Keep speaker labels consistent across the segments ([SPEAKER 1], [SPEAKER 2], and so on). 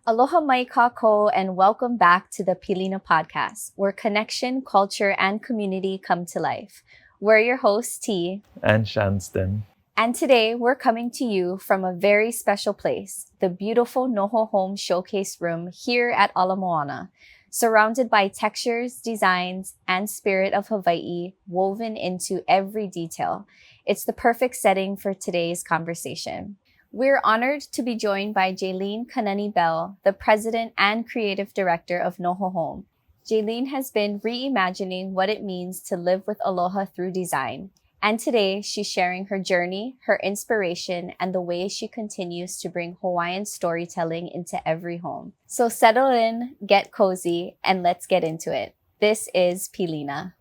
[SPEAKER 1] Aloha mai kākou, and welcome back to the Pilina Podcast, where connection, culture, and community come to life. We're your hosts, Ti
[SPEAKER 2] and Shanztyn.
[SPEAKER 1] And today we're coming to you from a very special place, the beautiful Noho Home Showcase Room here at Ala Moana, surrounded by textures, designs, and spirit of Hawaiʻi woven into every detail. It's the perfect setting for today's conversation. We're honored to be joined by Jalene Kanani Bell, the president and creative director of Noho Home. Jalene has been reimagining what it means to live with aloha through design. And today, she's sharing her journey, her inspiration, and the way she continues to bring Hawaiian storytelling into every home. So settle in, get cozy, and let's get into it. This is Pilina.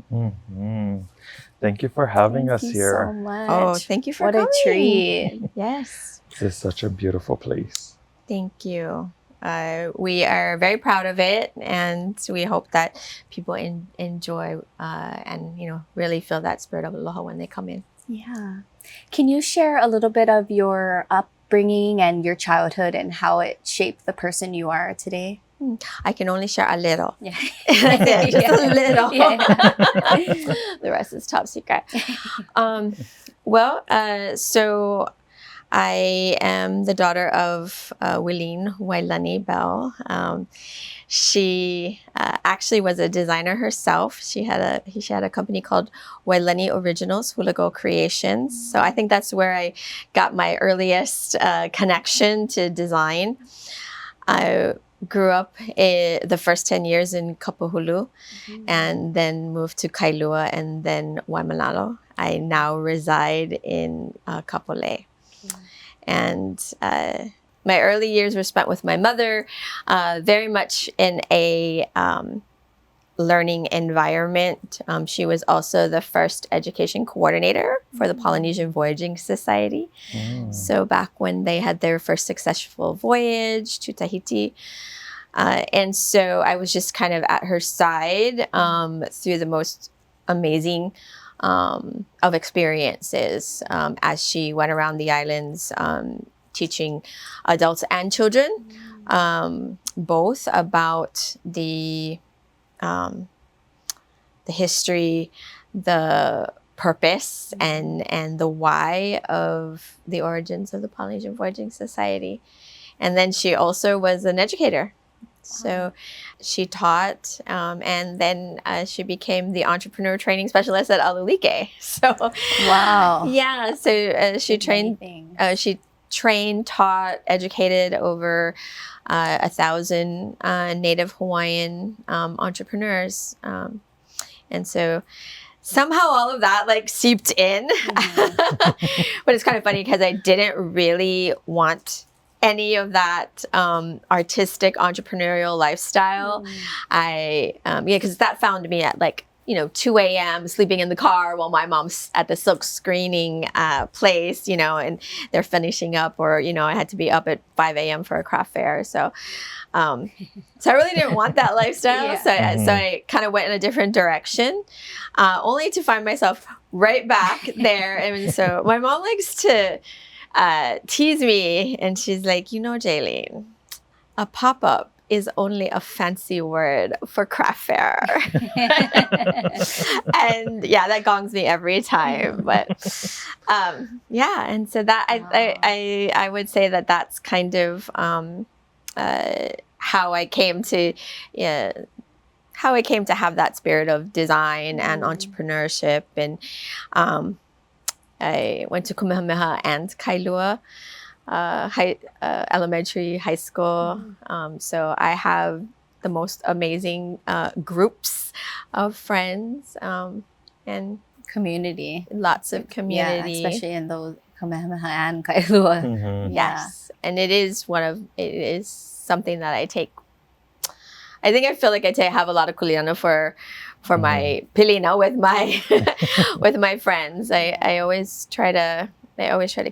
[SPEAKER 2] Mm-hmm. Thank you for having us here.
[SPEAKER 1] Thank you so much.
[SPEAKER 3] Oh, thank you for coming.
[SPEAKER 1] What a treat.
[SPEAKER 3] Yes.
[SPEAKER 2] This is such a beautiful place.
[SPEAKER 3] Thank you. We are very proud of it, and we hope that people enjoy and really feel that spirit of aloha when they come in.
[SPEAKER 1] Yeah. Can you share a little bit of your upbringing and your childhood and how it shaped the person you are today?
[SPEAKER 3] I can only share a little.
[SPEAKER 1] Yeah.
[SPEAKER 3] Just a little.
[SPEAKER 1] Yeah.
[SPEAKER 3] The rest is top secret. So I am the daughter of Jalene Bell. She actually was a designer herself. She had a company called Jalene Originals Hulago Creations. So I think that's where I got my earliest connection to design. I grew up the first 10 years in Kapahulu, and then moved to Kailua and then Waimanalo. I now reside in Kapolei. And my early years were spent with my mother, very much in a learning environment. She was also the first education coordinator for the Polynesian Voyaging Society. So back when they had their first successful voyage to Tahiti. And so I was just kind of at her side through the most amazing of experiences as she went around the islands teaching adults and children both about the history, the purpose, and the why of the origins of the Polynesian Voyaging Society. And then she also was an educator. So she taught, and then she became the entrepreneur training specialist at Alulike. So
[SPEAKER 1] Wow.
[SPEAKER 3] Yeah. So she trained, taught, educated over 1,000 Native Hawaiian entrepreneurs. And so somehow all of that seeped in. But it's kind of funny because I didn't really want any of that artistic entrepreneurial lifestyle. Because that found me at 2 a.m. sleeping in the car while my mom's at the silk screening place, and they're finishing up, or I had to be up at 5 a.m. for a craft fair. So I really didn't want that lifestyle.
[SPEAKER 1] Yeah.
[SPEAKER 3] So I kind of went in a different direction, only to find myself right back there. And so my mom likes to tease me, and she's like, Jalene, a pop-up is only a fancy word for craft fair. And that gongs me every time. But and so that I would say that that's kind of how I came to have that spirit of design and entrepreneurship. And I went to Kamehameha and Kailua elementary, high school. So I have the most amazing groups of friends and
[SPEAKER 1] community.
[SPEAKER 3] Lots of community.
[SPEAKER 1] Yeah, especially in those Kamehameha and Kailua.
[SPEAKER 3] Yes. And it is something that I feel like I have a lot of kuleana for my Pilina with my with my friends. I always try to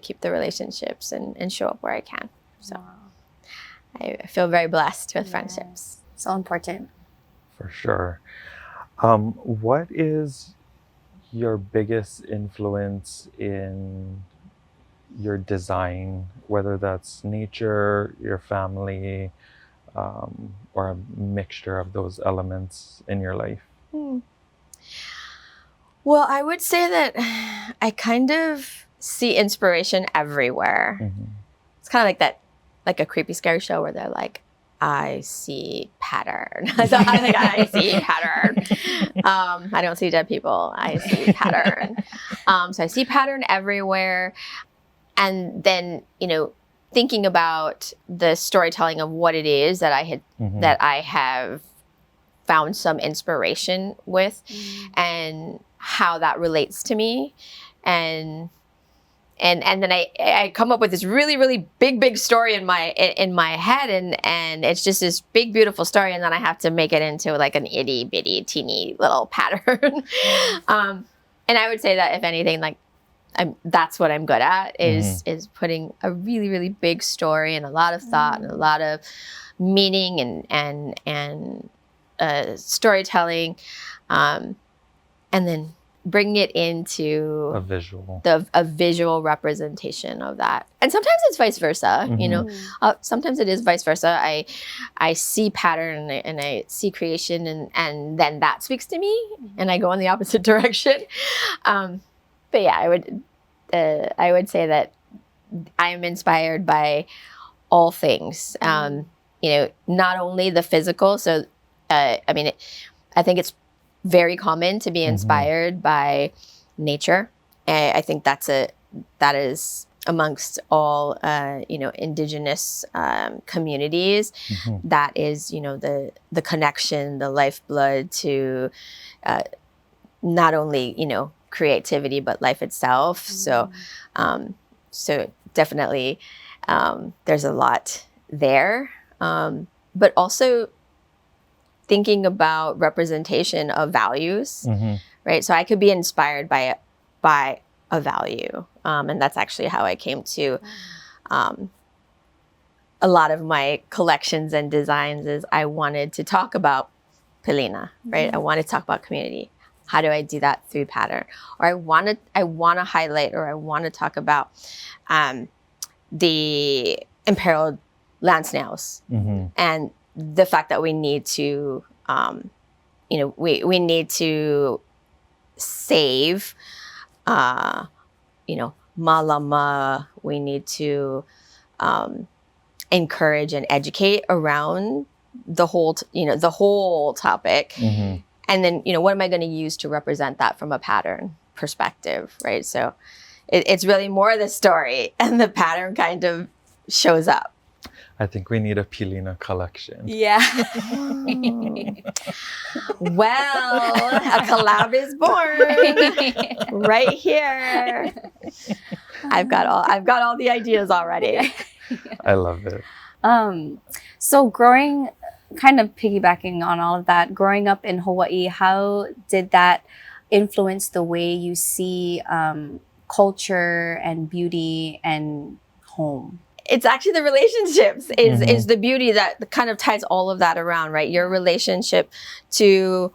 [SPEAKER 3] keep the relationships and show up where I can. So I feel very blessed with friendships.
[SPEAKER 1] So important.
[SPEAKER 2] For sure. What is your biggest influence in your design, whether that's nature, your family, or a mixture of those elements in your life?
[SPEAKER 3] Well, I would say that I kind of see inspiration everywhere. It's kind of like that, like a creepy, scary show where they're like, I see pattern. So I think I see pattern. I don't see dead people. I see pattern. So I see pattern everywhere. And then, thinking about the storytelling of what it is that I have found some inspiration with, and how that relates to me, and then I come up with this really, really big story in my head, and it's just this big, beautiful story, and then I have to make it into like an itty bitty teeny little pattern. And I would say that if anything, like that's what I'm good at, is putting a really, really big story and a lot of thought and a lot of meaning and storytelling, and then bring it into a visual representation of that. And sometimes it's vice versa, sometimes it is vice versa. I see pattern and I see creation, and then that speaks to me, and I go in the opposite direction. But yeah, I would say that I am inspired by all things, not only the physical. So, I think it's very common to be inspired by nature. I think that is amongst all, indigenous communities. That is, the connection, the lifeblood to not only, creativity, but life itself. So definitely there's a lot there. But also thinking about representation of values, right? So I could be inspired by a value. And that's actually how I came to a lot of my collections and designs, is I wanted to talk about Pilina, right? I wanted to talk about community. How do I do that through pattern? Or I want to highlight, or I want to talk about the imperiled land snails, and the fact that we need to, we need to save, malama. We need to encourage and educate around the whole topic. And then, what am I going to use to represent that from a pattern perspective, right? So it's really more the story, and the pattern kind of shows up.
[SPEAKER 2] I think we need a Pilina collection.
[SPEAKER 1] Yeah.
[SPEAKER 3] Well, a collab is born right here. I've got all the ideas already.
[SPEAKER 2] I love it.
[SPEAKER 1] So kind of piggybacking on all of that, growing up in Hawaii, how did that influence the way you see culture and beauty and home?
[SPEAKER 3] It's actually the relationships is the beauty that kind of ties all of that around, right? Your relationship to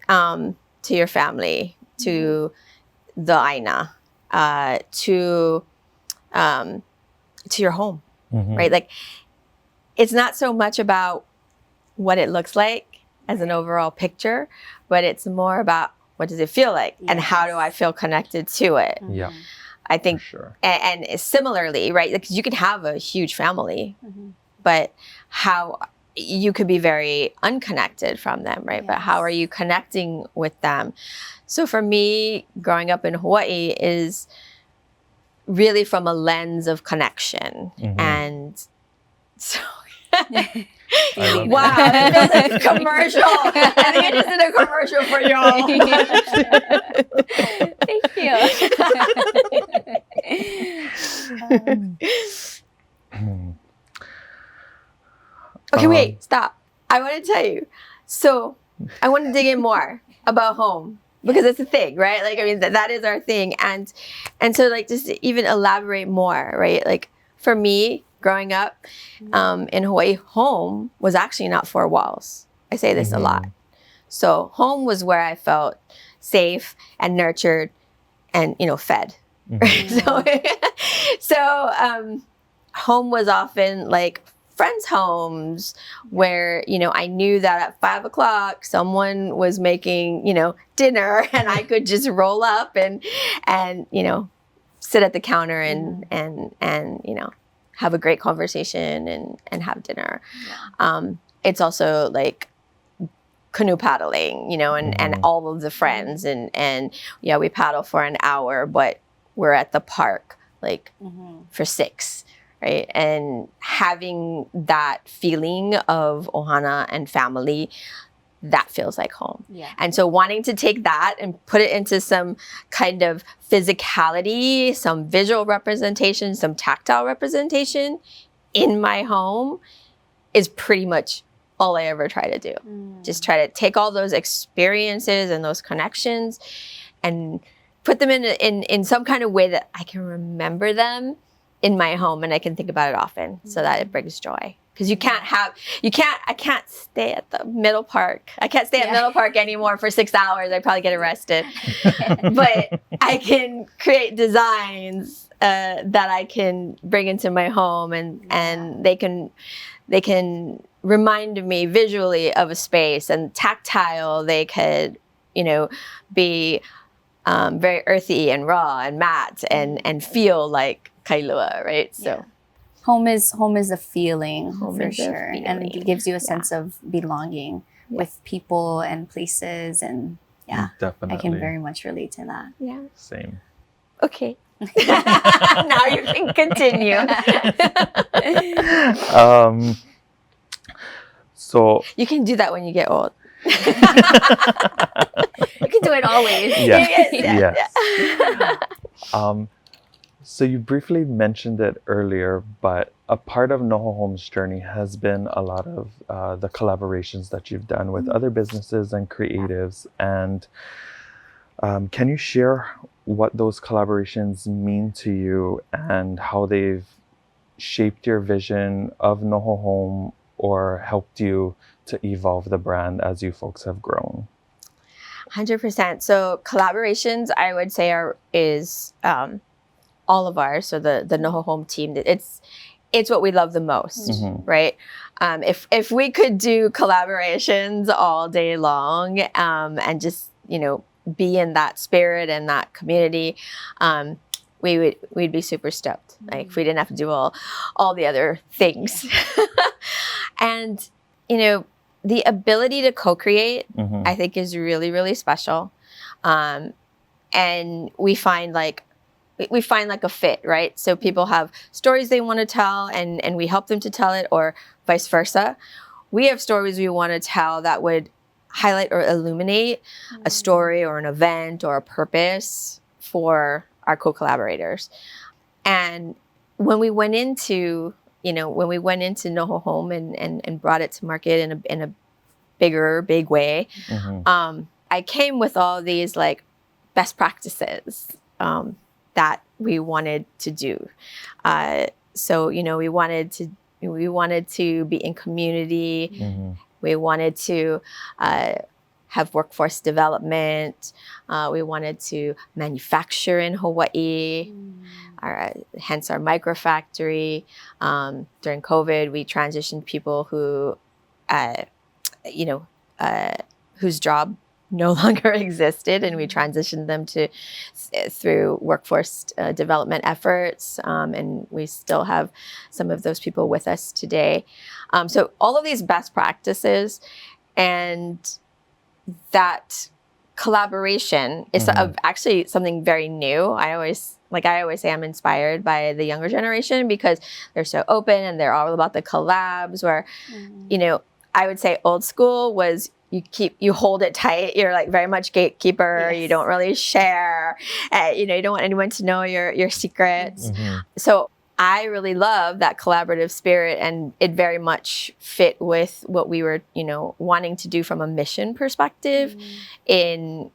[SPEAKER 3] your family, to the aina, to your home, right? Like, it's not so much about what it looks like as an overall picture, but it's more about what does it feel like, and how do I feel connected to it?
[SPEAKER 2] Yeah.
[SPEAKER 3] I think,
[SPEAKER 2] sure.
[SPEAKER 3] and similarly, right? Because you can have a huge family, but how you could be very unconnected from them, right? But how are you connecting with them? So for me, growing up in Hawaii is really from a lens of connection, and so. Wow, this is a commercial. I think I just did a commercial for y'all.
[SPEAKER 1] Thank you.
[SPEAKER 3] Okay, wait, stop. I want to tell you. So I want to dig in more. about home because it's a thing, right? Like, I mean, that is our thing. And so like, just to even elaborate more, right? Like for me, growing up in Hawaii, home was actually not four walls. I say this a lot. So home was where I felt safe and nurtured and, fed. Right? So home was often like friends' homes where, I knew that at 5 o'clock someone was making, dinner and I could just roll up and sit at the counter and have a great conversation and have dinner. Yeah. It's also like canoe paddling, and all of the friends and we paddle for an hour, but we're at the park like for 6. Right. And having that feeling of ohana and family, that feels like home. Yeah. And so wanting to take that and put it into some kind of physicality, some visual representation, some tactile representation in my home is pretty much all I ever try to do. Just try to take all those experiences and those connections and put them in some kind of way that I can remember them in my home and I can think about it often so that it brings joy. Because I can't stay at the middle park. I can't stay at Middle Park anymore for 6 hours. I'd probably get arrested. But I can create designs that I can bring into my home and they can remind me visually of a space, and tactile. They could, be very earthy and raw and matte and feel like kailua, right? So
[SPEAKER 1] home is a feeling for sure. And it gives you a sense of belonging with people and places, and definitely. I can very much relate to that.
[SPEAKER 3] Yeah.
[SPEAKER 2] Same.
[SPEAKER 3] Okay. Now you can continue.
[SPEAKER 2] So
[SPEAKER 3] you can do that when you get old.
[SPEAKER 1] You can do it always.
[SPEAKER 2] Yes. So you briefly mentioned it earlier, but a part of Noho Home's journey has been a lot of the collaborations that you've done with other businesses and creatives. And can you share what those collaborations mean to you and how they've shaped your vision of Noho Home or helped you to evolve the brand as you folks have grown?
[SPEAKER 3] 100%. So collaborations, I would say, is all of ours. So the Noho Home team, it's what we love the most, right? If we could do collaborations all day long and just be in that spirit and that community, we'd be super stoked. Like if we didn't have to do all the other things. And the ability to co-create, I think, is really, really special. And we find like a fit, right? So people have stories they want to tell and we help them to tell it, or vice versa. We have stories we want to tell that would highlight or illuminate a story or an event or a purpose for our co-collaborators. And when we went into Noho Home and brought it to market in a big way, I came with all these like best practices that we wanted to do. So we wanted to be in community. We wanted to have workforce development. We wanted to manufacture in Hawaii. Hence our microfactory. During COVID, we transitioned people who, whose job no longer existed, and we transitioned them through workforce development efforts, and we still have some of those people with us today. So all of these best practices and that collaboration is actually something very new. I always say I'm inspired by the younger generation because they're so open and they're all about the collabs where, I would say old school was you hold it tight. You're like very much gatekeeper. Yes. You don't really share. You don't want anyone to know your secrets. So I really love that collaborative spirit, and it very much fit with what we were, wanting to do from a mission perspective in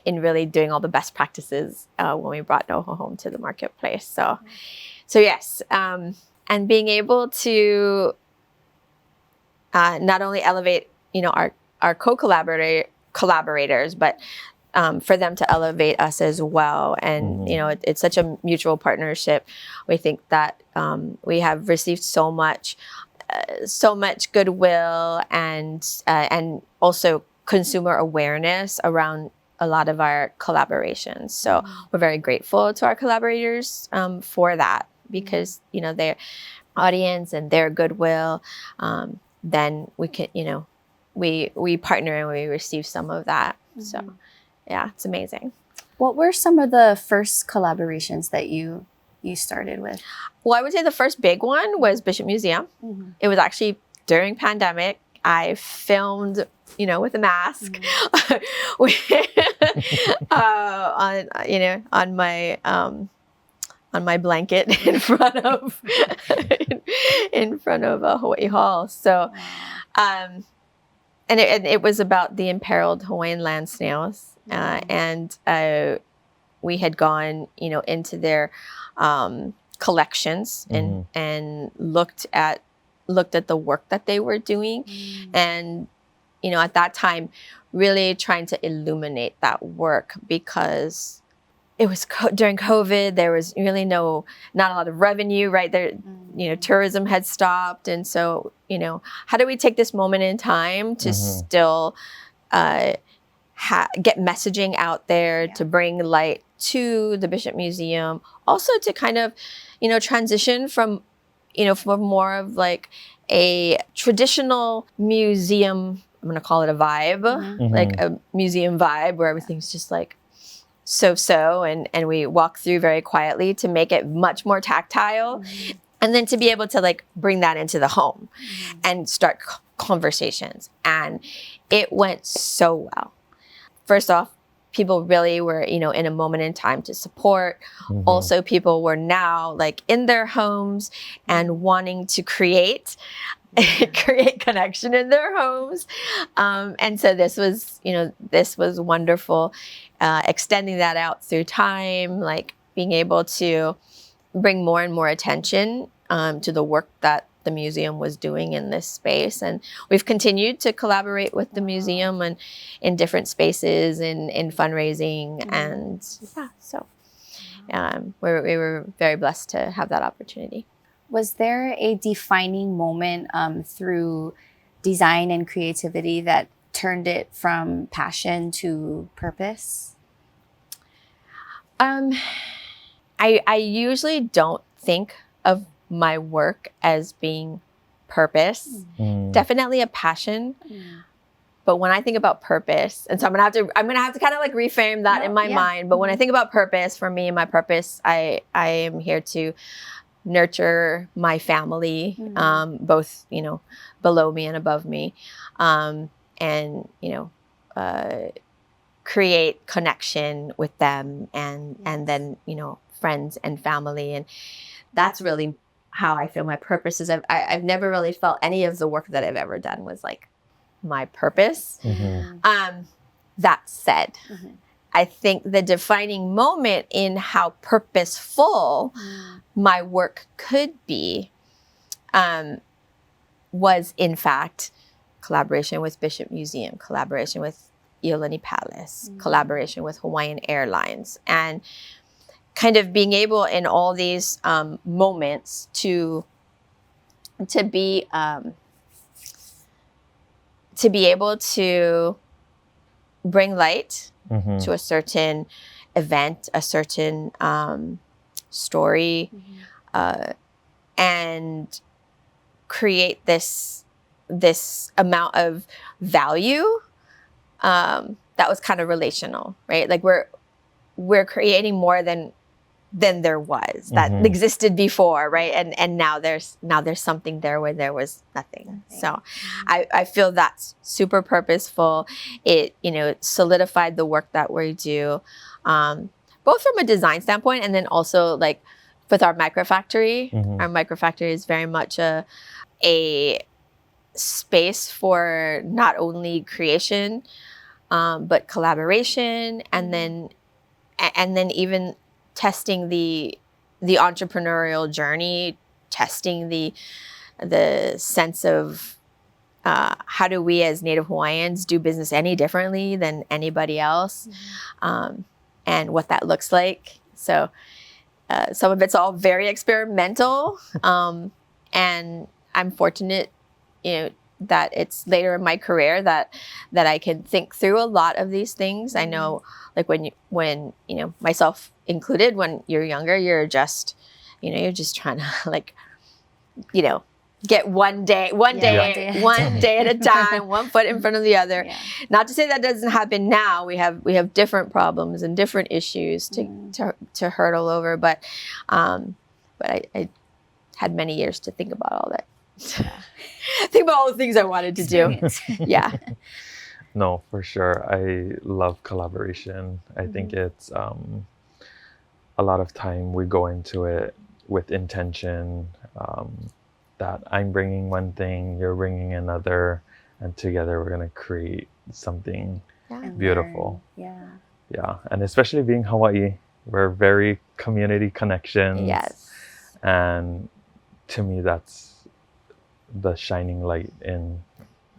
[SPEAKER 3] really doing all the best practices when we brought Noho Home to the marketplace. So yes, and being able to not only elevate, our collaborators, but for them to elevate us as well. And, it's such a mutual partnership. We think that we have received so much goodwill and also consumer awareness around a lot of our collaborations. So we're very grateful to our collaborators for that, because, their audience and their goodwill, then we can, we partner and we receive some of that. So yeah, it's amazing.
[SPEAKER 1] What were some of the first collaborations that you started with?
[SPEAKER 3] Well, I would say the first big one was Bishop Museum. It was actually during pandemic. I filmed, with a mask on my blanket in front of a Hawaii Hall. So, and it was about the imperiled Hawaiian land snails. And we had gone, into their collections and looked at the work that they were doing, and at that time, really trying to illuminate that work, because it was during COVID. There was really not a lot of revenue, right? There, tourism had stopped, and so how do we take this moment in time to still get messaging out there, to bring light to the Bishop Museum, also to kind of, transition from, from more of like a traditional museum, I'm going to call it a vibe, like a museum vibe where everything's just like so, and we walk through very quietly, to make it much more tactile. And then to be able to like bring that into the home and start conversations. And it went so well. First off, people really were, in a moment in time to support. Also, people were now like in their homes and wanting to create connection in their homes. And so this was wonderful. Extending that out through time, like being able to bring more and more attention to the work that the museum was doing in this space. And we've continued to collaborate with the museum and in different spaces in fundraising. And so we were very blessed to have that opportunity.
[SPEAKER 1] Was there a defining moment through design and creativity that turned it from passion to purpose?
[SPEAKER 3] I usually don't think of my work as being purpose. Definitely a passion. But when I think about purpose, and so I'm gonna have to kind of like reframe that in my mind. But when I think about purpose, for me, my purpose, I am here to nurture my family, both below me and above me, and create connection with them, and then friends and family. And that's really how I feel my purpose is. I've never really felt any of the work that I've ever done was like my purpose. That said, I think the defining moment in how purposeful my work could be was in fact collaboration with Bishop Museum, collaboration with Iolani Palace, collaboration with Hawaiian Airlines, and kind of being able in all these moments to be able to bring light to a certain event, a certain story, and create this amount of value that was kind of relational, right? Like we're creating more than there was that existed before, right? And now there's something there where there was nothing. So I feel that's super purposeful. It solidified the work that we do, both from a design standpoint and then also like with our microfactory.
[SPEAKER 2] Mhm.
[SPEAKER 3] Our microfactory is very much a space for not only creation, but collaboration, and then even testing the entrepreneurial journey, testing the sense of how do we as Native Hawaiians do business any differently than anybody else, and what that looks like. So some of it's all very experimental, and I'm fortunate, that it's later in my career that I can think through a lot of these things. I know, like when myself included, when you're younger, you're just trying to get one day at a time, one foot in front of the other.
[SPEAKER 1] Yeah.
[SPEAKER 3] Not to say that doesn't happen now. We have different problems and different issues to hurdle over, but I had many years to think about all that. Think about all the things I wanted to do. Yeah.
[SPEAKER 2] No, for sure. I love collaboration. I think it's a lot of time we go into it with intention, that I'm bringing one thing, you're bringing another, and together we're going to create something beautiful.
[SPEAKER 1] Yeah.
[SPEAKER 2] Yeah. And especially being Hawaii, we're very community connections.
[SPEAKER 3] Yes.
[SPEAKER 2] And to me, that's the shining light in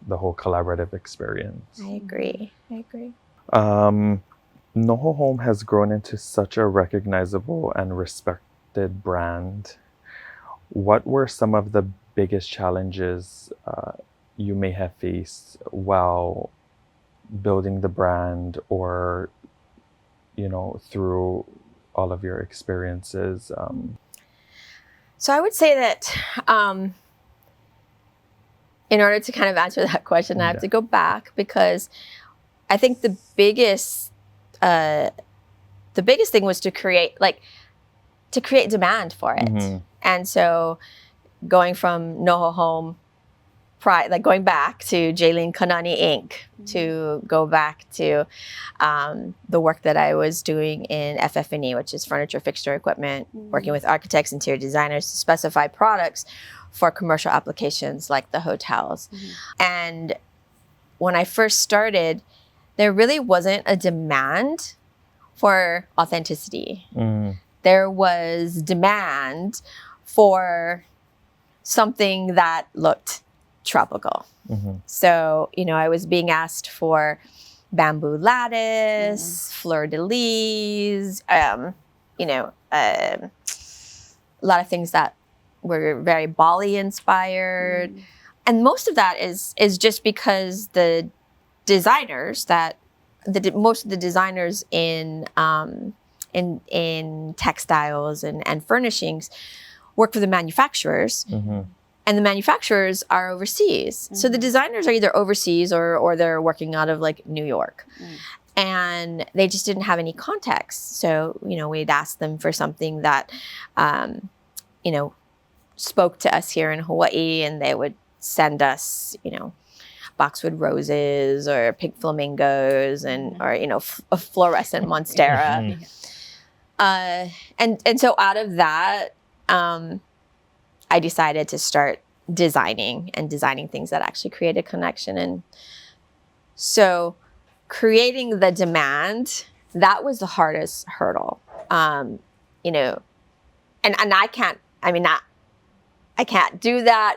[SPEAKER 2] the whole collaborative experience.
[SPEAKER 3] I agree.
[SPEAKER 2] Noho Home has grown into such a recognizable and respected brand. What were some of the biggest challenges you may have faced while building the brand, or through all of your experiences?
[SPEAKER 3] So I would say that in order to kind of answer that question, I have to go back, because I think the biggest thing was to create demand for it.
[SPEAKER 2] Mm-hmm.
[SPEAKER 3] And so going from Noho Home, going back to Jalene Kanani Inc., to go back to the work that I was doing in FF&E, which is furniture, fixture, equipment, working with architects, interior designers to specify products for commercial applications like the hotels. And when I first started, there really wasn't a demand for authenticity. There was demand for something that looked tropical. So, I was being asked for bamboo lattice, fleur-de-lis, a lot of things that were very Bali inspired. And most of that is just because the designers most of the designers in textiles and furnishings work for the manufacturers. And the manufacturers are overseas. So the designers are either overseas or they're working out of like New York. And they just didn't have any context. So, we'd ask them for something that, spoke to us here in Hawaii, and they would send us, boxwood roses or pink flamingos or a fluorescent monstera. And so out of that, I decided to start designing things that actually create a connection. And so creating the demand, that was the hardest hurdle. And I can't do that,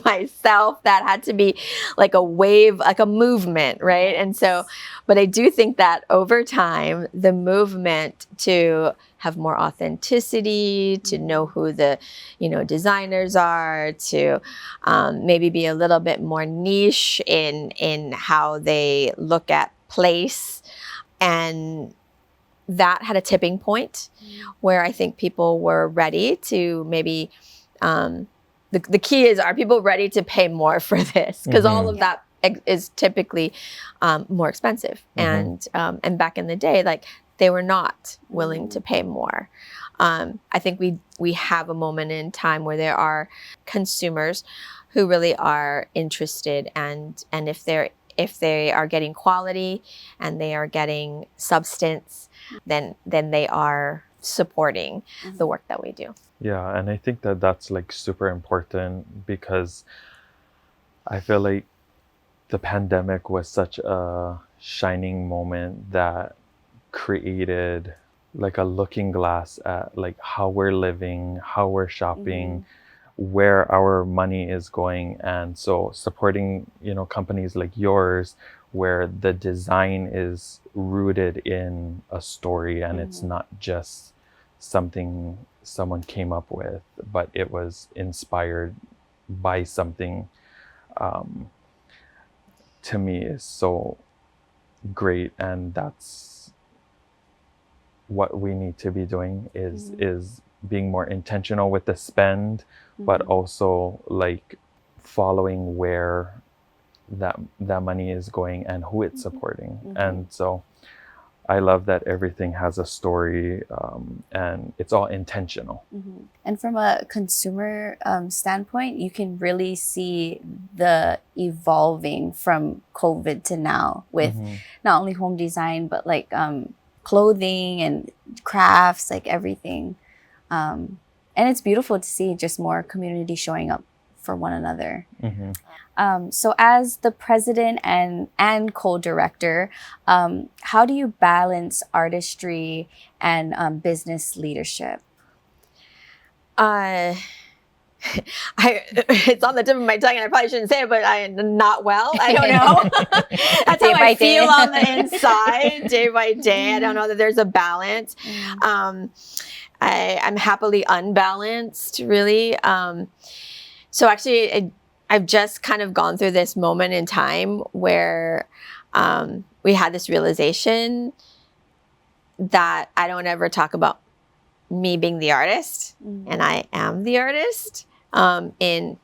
[SPEAKER 3] myself. That had to be like a wave, like a movement, right? And so, but I do think that over time, the movement to have more authenticity, to know who the, designers are, to maybe be a little bit more niche in how they look at place, and that had a tipping point where I think people were ready to maybe. The key is, are people ready to pay more for this? Because all of that is typically more expensive. And back in the day, they were not willing to pay more. I think we have a moment in time where there are consumers who really are interested, and if they are getting quality and they are getting substance, then they are supporting the work that we do.
[SPEAKER 2] Yeah, and I think that that's like super important, because I feel like the pandemic was such a shining moment that created like a looking glass at like how we're living, how we're shopping, where our money is going. And so supporting, you know, companies like yours, where the design is rooted in a story, and it's not just something someone came up with, but it was inspired by something, to me is so great. And that's what we need to be doing, is being more intentional with the spend, but also like following where that money is going and who it's supporting. And so I love that everything has a story, and it's all intentional.
[SPEAKER 1] And from a consumer standpoint, you can really see the evolving from COVID to now with not only home design, but like clothing and crafts, like everything. And it's beautiful to see just more community showing up for one another. So as the president and co-director, how do you balance artistry and business leadership?
[SPEAKER 3] It's on the tip of my tongue, and I probably shouldn't say it, but I'm not well. I don't know. That's how I feel on the inside, day by day. I don't know that there's a balance. I'm happily unbalanced, really. So actually, I've just kind of gone through this moment in time where we had this realization that I don't ever talk about me being the artist, and I am the artist in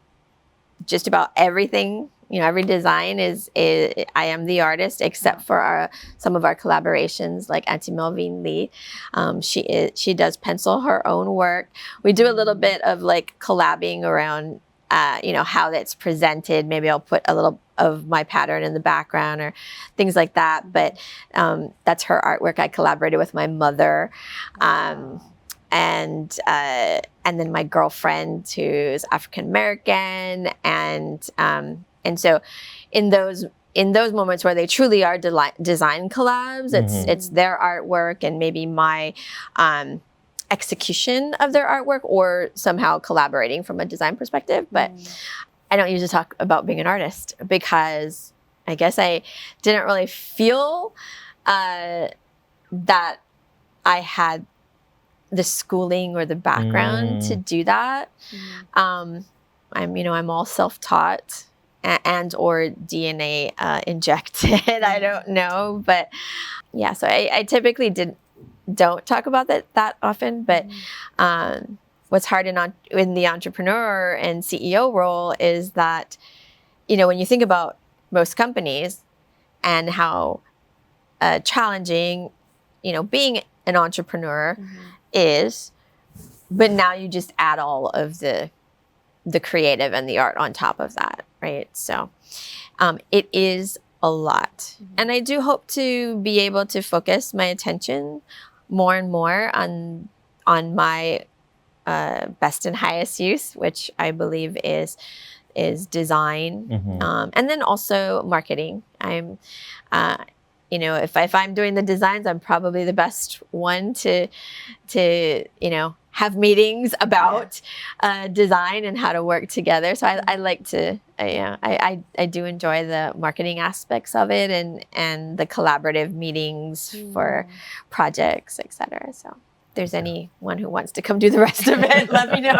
[SPEAKER 3] just about everything. You know, every design is I am the artist, except for some of our collaborations, like Auntie Melvin Lee. She does pencil her own work. We do a little bit of like collabing around, you know, how that's presented. Maybe I'll put a little of my pattern in the background or things like that. But that's her artwork. I collaborated with my mother. And then my girlfriend, who's African American, and so in those moments where they truly are design collabs, it's their artwork and maybe my execution of their artwork, or somehow collaborating from a design perspective. But I don't usually talk about being an artist, because I guess I didn't really feel that I had the schooling or the background to do that. I'm all self-taught and or DNA injected. I don't know, but yeah. So I typically don't talk about that often. But what's hard in the entrepreneur and CEO role is that, you know, when you think about most companies and how challenging, you know, being an entrepreneur is, but now you just add all of the creative and the art on top of that, right? So it is a lot. And I do hope to be able to focus my attention more and more on my best and highest use, which I believe is design, and then also marketing. I'm you know, if I'm doing the designs, I'm probably the best one to you know, have meetings about design and how to work together. So I like to, I do enjoy the marketing aspects of it, and the collaborative meetings for projects, etc. So if there's anyone who wants to come do the rest of it, let me know.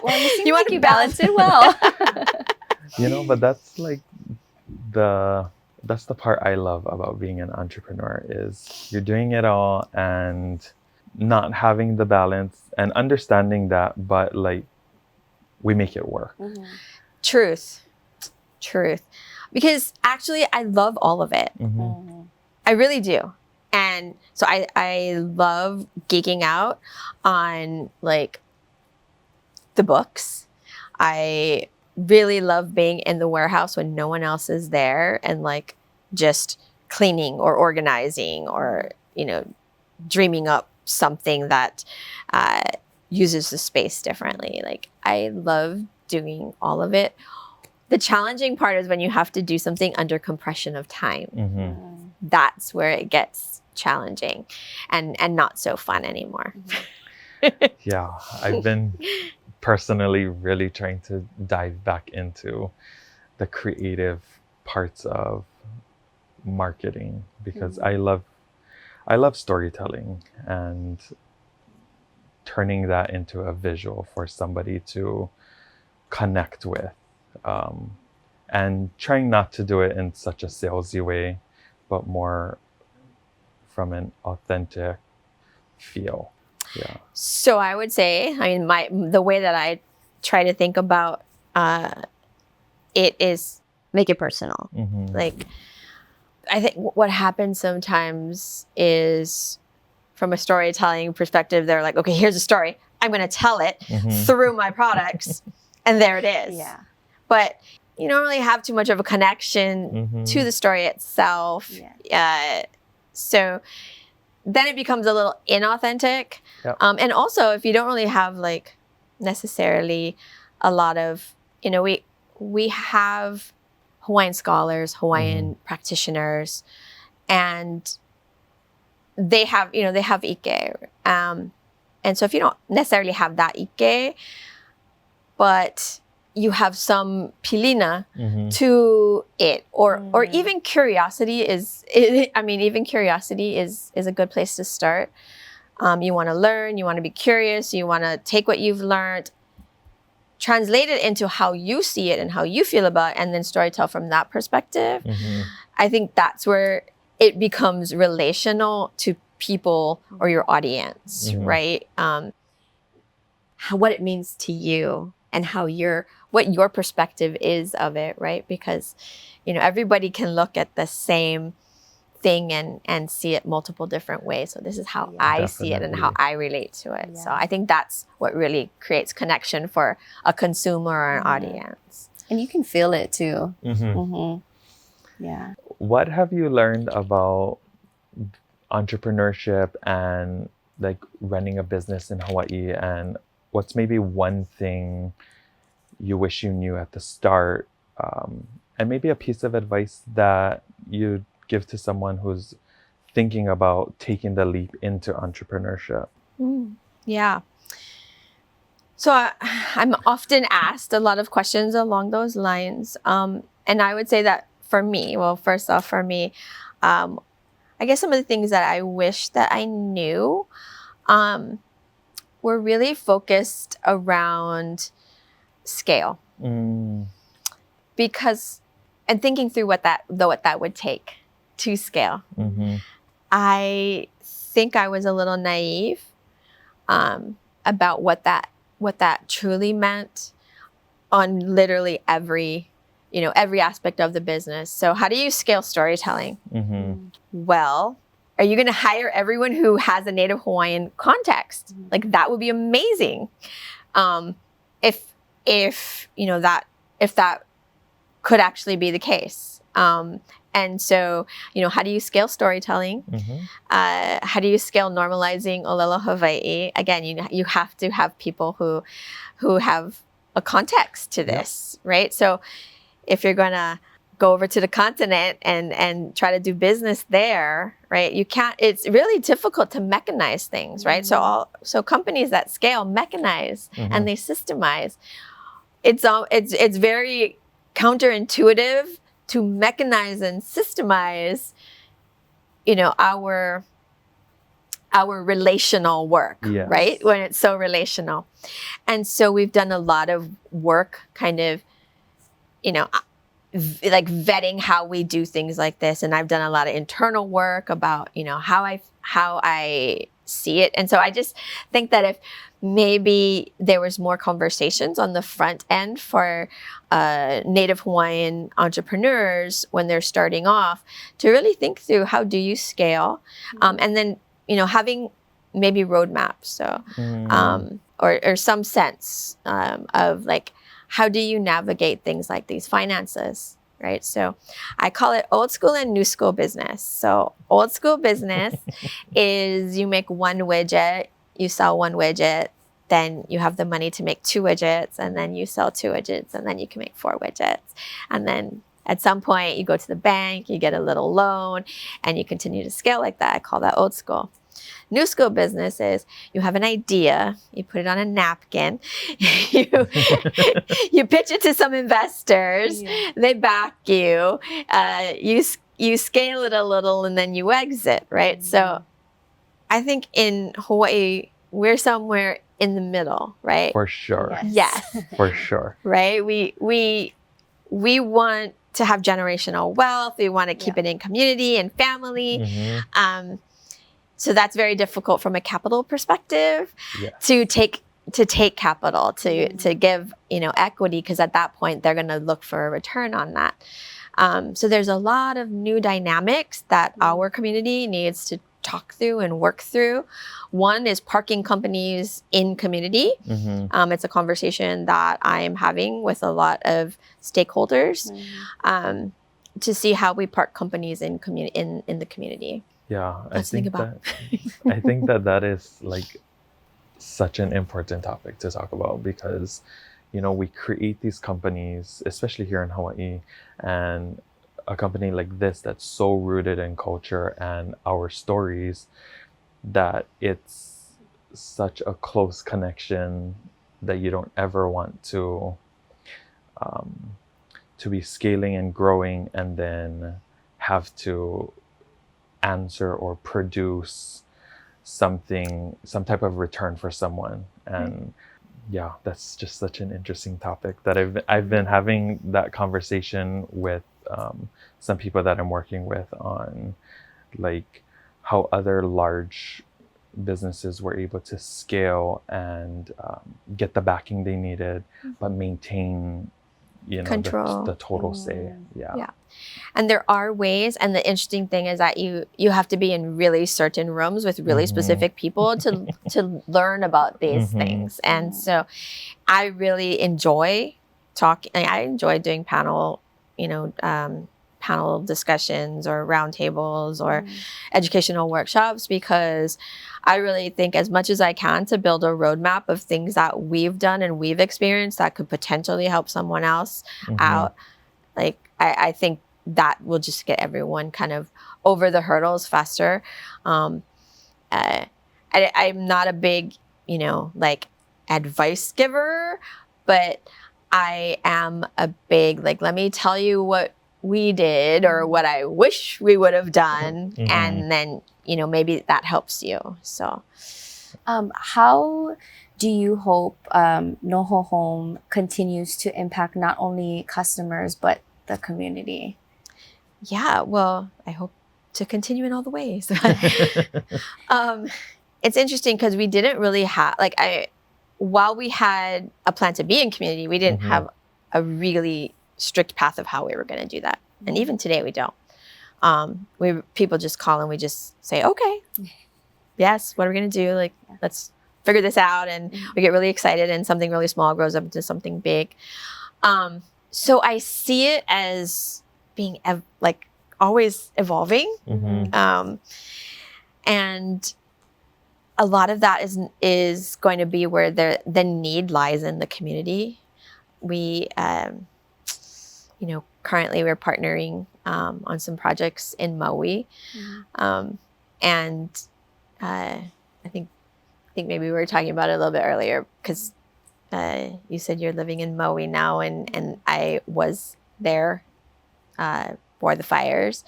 [SPEAKER 1] Well, you seem like you balance it well.
[SPEAKER 2] You know, but that's like that's the part I love about being an entrepreneur, is you're doing it all and not having the balance, and understanding that, but like we make it work.
[SPEAKER 3] Truth. Because actually I love all of it. I really do. And so I love geeking out on like the books. I really love being in the warehouse when no one else is there, and like just cleaning or organizing or, you know, dreaming up something that uses the space differently. Like, I love doing all of it. The challenging part is when you have to do something under compression of time.
[SPEAKER 2] Mm-hmm.
[SPEAKER 3] That's where it gets challenging and not so fun anymore.
[SPEAKER 2] Yeah, I've been personally really trying to dive back into the creative parts of marketing because I love storytelling and turning that into a visual for somebody to connect with, and trying not to do it in such a salesy way, but more from an authentic feel. Yeah.
[SPEAKER 3] So I would say, I mean, the way that I try to think about it is
[SPEAKER 1] Make it personal.
[SPEAKER 2] Mm-hmm.
[SPEAKER 3] like, I think what happens sometimes is, from a storytelling perspective, they're like, okay, here's a story. I'm going to tell it through my products. And there it is.
[SPEAKER 1] Yeah.
[SPEAKER 3] But you don't really have too much of a connection to the story itself.
[SPEAKER 1] Yeah.
[SPEAKER 3] So then it becomes a little inauthentic.
[SPEAKER 2] Yep.
[SPEAKER 3] And also, if you don't really have like necessarily a lot of, we have Hawaiian scholars, Hawaiian practitioners, and they have ike. And so if you don't necessarily have that ike, but you have some pilina to it, or even curiosity is a good place to start. You want to learn, you want to be curious, you want to take what you've learned, translate it into how you see it and how you feel about it, and then storytell from that perspective. I think that's where it becomes relational to people or your audience, right? What it means to you and what your perspective is of it, right? Because, everybody can look at the same thing and see it multiple different ways. So this is how I see it and how I relate to it. So I think that's what really creates connection for a consumer or an audience.
[SPEAKER 1] And you can feel it too. Yeah.
[SPEAKER 2] What have you learned about entrepreneurship and like running a business in Hawaii, and what's maybe one thing you wish you knew at the start, and maybe a piece of advice that you'd give to someone who's thinking about taking the leap into entrepreneurship?
[SPEAKER 3] Yeah. So I'm often asked a lot of questions along those lines. And I would say that for me, first off, I guess some of the things that I wish that I knew were really focused around scale. Because, and thinking through what that would take to scale. I think I was a little naive about what that truly meant on literally every aspect of the business. So how do you scale storytelling? Well, are you going to hire everyone who has a Native Hawaiian context? Like, that would be amazing. If that could actually be the case. And so, how do you scale storytelling? How do you scale normalizing Olelo Hawaii? Again, you have to have people who have a context to this, right? So if you're going to go over to the continent and try to do business there, right? You can't, it's really difficult to mechanize things, right? So companies that scale mechanize and they systemize. It's very counterintuitive to mechanize and systemize, our relational work, right? When it's so relational. And so we've done a lot of work kind of, like vetting how we do things like this. And I've done a lot of internal work about, how I see it. And so I just think that if maybe there was more conversations on the front end for Native Hawaiian entrepreneurs when they're starting off to really think through how do you scale, and then having maybe roadmaps, so or some sense of like, how do you navigate things like these finances, right? So I call it old school and new school business. So old school business is you make one widget, you sell one widget, then you have the money to make 2 widgets, and then you sell 2 widgets, and then you can make 4 widgets. And then at some point you go to the bank, you get a little loan, and you continue to scale like that. I call that old school. New school business is you have an idea, you put it on a napkin, you pitch it to some investors, they back you, you scale it a little, and then you exit, right? So I think in Hawaii, we're somewhere in the middle, right?
[SPEAKER 2] For sure.
[SPEAKER 3] Yes.
[SPEAKER 2] For sure.
[SPEAKER 3] Right? We want to have generational wealth. We want to keep it in community and family. So that's very difficult from a capital perspective to take capital, to give, equity, because at that point they're going to look for a return on that. So there's a lot of new dynamics that our community needs to talk through and work through. One is parking companies in community. It's a conversation that I'm having with a lot of stakeholders to see how we park companies in the community.
[SPEAKER 2] Yeah,
[SPEAKER 3] Let's think about.
[SPEAKER 2] I think that is like such an important topic to talk about, because we create these companies, especially here in Hawaii, and a company like this that's so rooted in culture and our stories, that it's such a close connection that you don't ever want to be scaling and growing and then have to answer or produce some type of return for someone. And that's just such an interesting topic that I've been having that conversation with some people that I'm working with on, like, how other large businesses were able to scale and get the backing they needed, but maintain
[SPEAKER 3] control,
[SPEAKER 2] the total say.
[SPEAKER 3] And there are ways, and the interesting thing is that you have to be in really certain rooms with really specific people to learn about these things. And so I really enjoy talking. I enjoy doing panel discussions or roundtables or educational workshops, because I really think as much as I can to build a roadmap of things that we've done and we've experienced that could potentially help someone else out. Like, I think that will just get everyone kind of over the hurdles faster. I'm not a big, advice giver, but I am a big, let me tell you what we did or what I wish we would have done. And then, maybe that helps you. So,
[SPEAKER 1] how do you hope Noho Home continues to impact not only customers, but the community?
[SPEAKER 3] Yeah, well, I hope to continue in all the ways. It's interesting because we didn't really have, while we had a plan to be in community, we didn't have a really strict path of how we were going to do that. And even today we don't. People just call and we just say, okay, yes, what are we going to do? Let's figure this out. And we get really excited, and something really small grows up into something big. So I see it as being always evolving. And a lot of that is going to be where the need lies in the community. We, currently we're partnering on some projects in Maui. And I think maybe we were talking about it a little bit earlier, because you said you're living in Maui now, and I was there for the fires.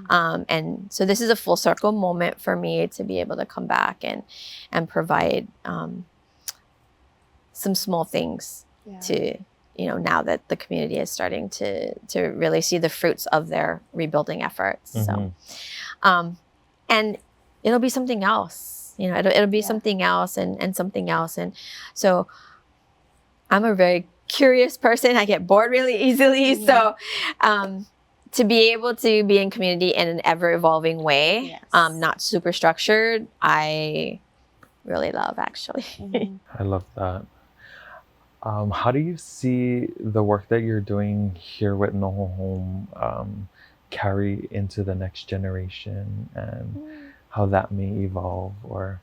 [SPEAKER 3] And so this is a full circle moment for me to be able to come back and provide some small things to, now that the community is starting to really see the fruits of their rebuilding efforts. So, and it'll be something else, it'll be something else and something else. And so I'm a very curious person. I get bored really easily. So, to be able to be in community in an ever-evolving way, not super structured, I really love, actually.
[SPEAKER 2] I love that. How do you see the work that you're doing here with Noho Home carry into the next generation, and how that may evolve? Or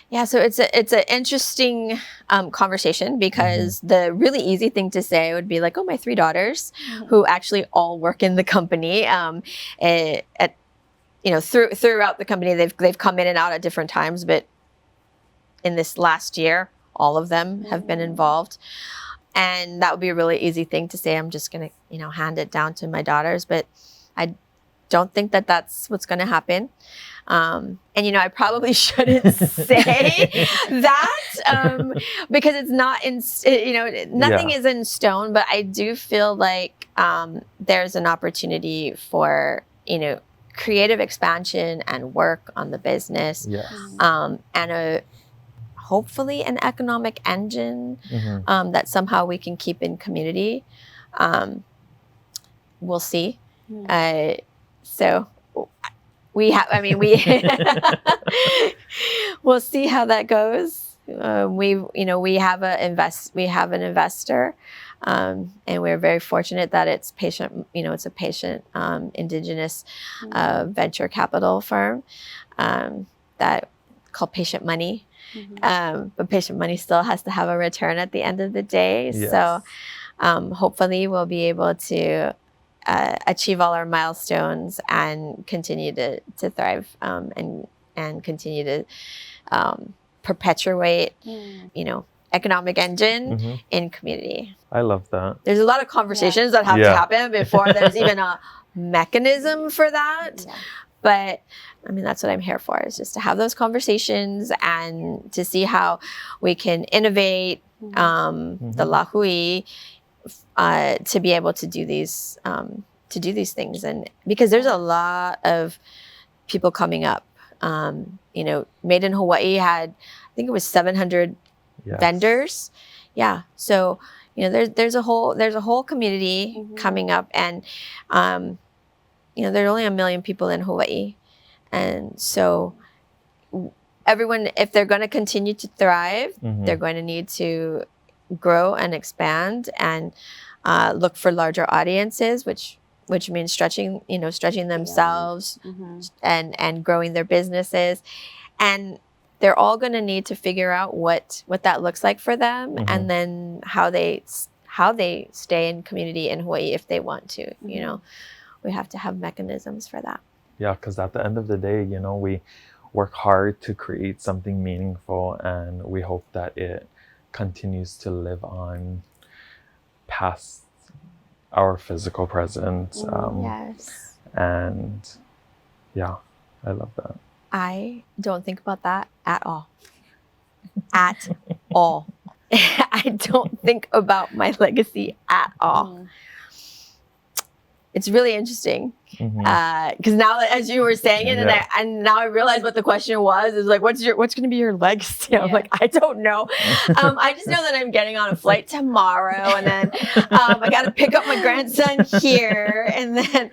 [SPEAKER 3] Yeah, so it's an interesting conversation, because the really easy thing to say would be like, oh, my 3 daughters who actually all work in the company. Throughout the company, they've come in and out at different times, but in this last year, all of them have been involved. And that would be a really easy thing to say. I'm just going to, hand it down to my daughters, but I don't think that that's what's going to happen. I probably shouldn't say that, because it's not nothing is in stone, but I do feel like, there's an opportunity for, creative expansion and work on the business,
[SPEAKER 2] yes.
[SPEAKER 3] And hopefully an economic engine, that somehow we can keep in community. We'll see. So we we'll see how that goes. We have an investor, and we're very fortunate that it's a patient, indigenous, venture capital firm, that called Patient Money. But Patient Money still has to have a return at the end of the day.
[SPEAKER 2] Yes.
[SPEAKER 3] So, hopefully we'll be able to achieve all our milestones and continue to thrive, and continue to perpetuate, economic engine in community.
[SPEAKER 2] I love that.
[SPEAKER 3] There's a lot of conversations that have to happen before there's even a mechanism for that. Yeah. But that's what I'm here for, is just to have those conversations and to see how we can innovate the lahui, to be able to do these things. And because there's a lot of people coming up, Made in Hawaii had, I think it was 700 vendors. Yeah. So, there's a whole community coming up, and, there are only 1 million people in Hawaii. And so everyone, if they're going to continue to thrive, they're going to need to grow and expand and look for larger audiences, which means stretching themselves and growing their businesses. And they're all going to need to figure out what that looks like for them, and then how they stay in community in Hawaii if they want to. We have to have mechanisms for that.
[SPEAKER 2] Yeah, because at the end of the day, we work hard to create something meaningful, and we hope that it continues to live on past our physical presence.
[SPEAKER 3] Yes.
[SPEAKER 2] And yeah, I love that.
[SPEAKER 3] I don't think about that at all. At all. I don't think about my legacy at all. It's really interesting, because now, as you were saying it, and now I realize what the question was, is like, what's going to be your legacy? I'm like, I don't know. I just know that I'm getting on a flight tomorrow, and then I got to pick up my grandson here, and then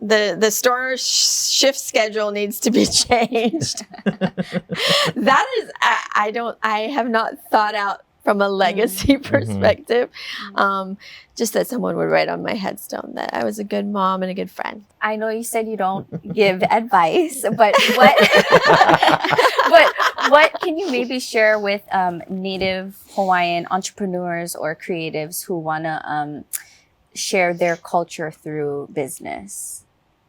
[SPEAKER 3] the store shift schedule needs to be changed. That is, I have not thought out from a legacy perspective. Just that someone would write on my headstone that I was a good mom and a good friend.
[SPEAKER 1] I know you said you don't give advice, but what can you maybe share with Native Hawaiian entrepreneurs or creatives who want to share their culture through business?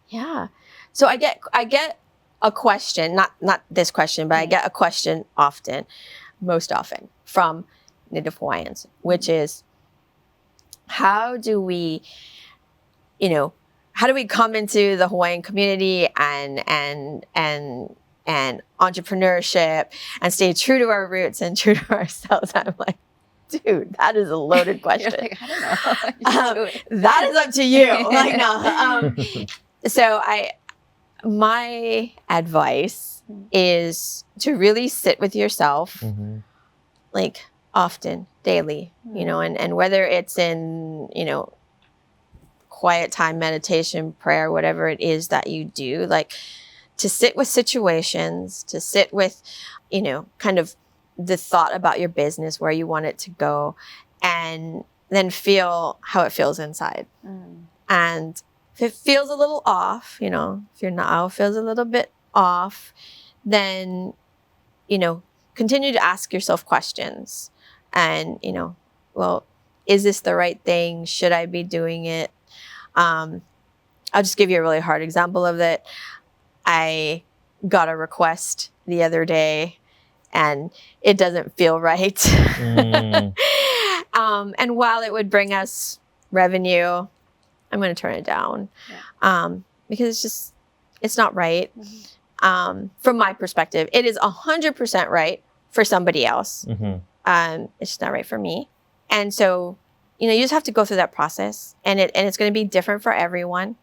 [SPEAKER 3] Yeah. So I get a question, not this question, but I get a question most often from Native Hawaiians, which is, how do we come into the Hawaiian community and entrepreneurship and stay true to our roots and true to ourselves? I'm like, dude, that is a loaded question.
[SPEAKER 1] You're like, I don't know.
[SPEAKER 3] That is up to you. Like, no. So my advice is to really sit with yourself, like often, daily, and whether it's in, quiet time, meditation, prayer, whatever it is that you do, like to sit with situations, to sit with, kind of the thought about your business, where you want it to go, and then feel how it feels inside. And if it feels a little off, you know, if your now feels a little bit off, then, you know, continue to ask yourself questions. And, you know, well, is this the right thing? Should I be doing it? I'll just give you a really hard example of that. I got a request the other day and it doesn't feel right. And while it would bring us revenue, I'm going to turn it down because it's not right. From my perspective, it is 100% right for somebody else. It's just not right for me. And so, you know, you just have to go through that process, and it's going to be different for everyone.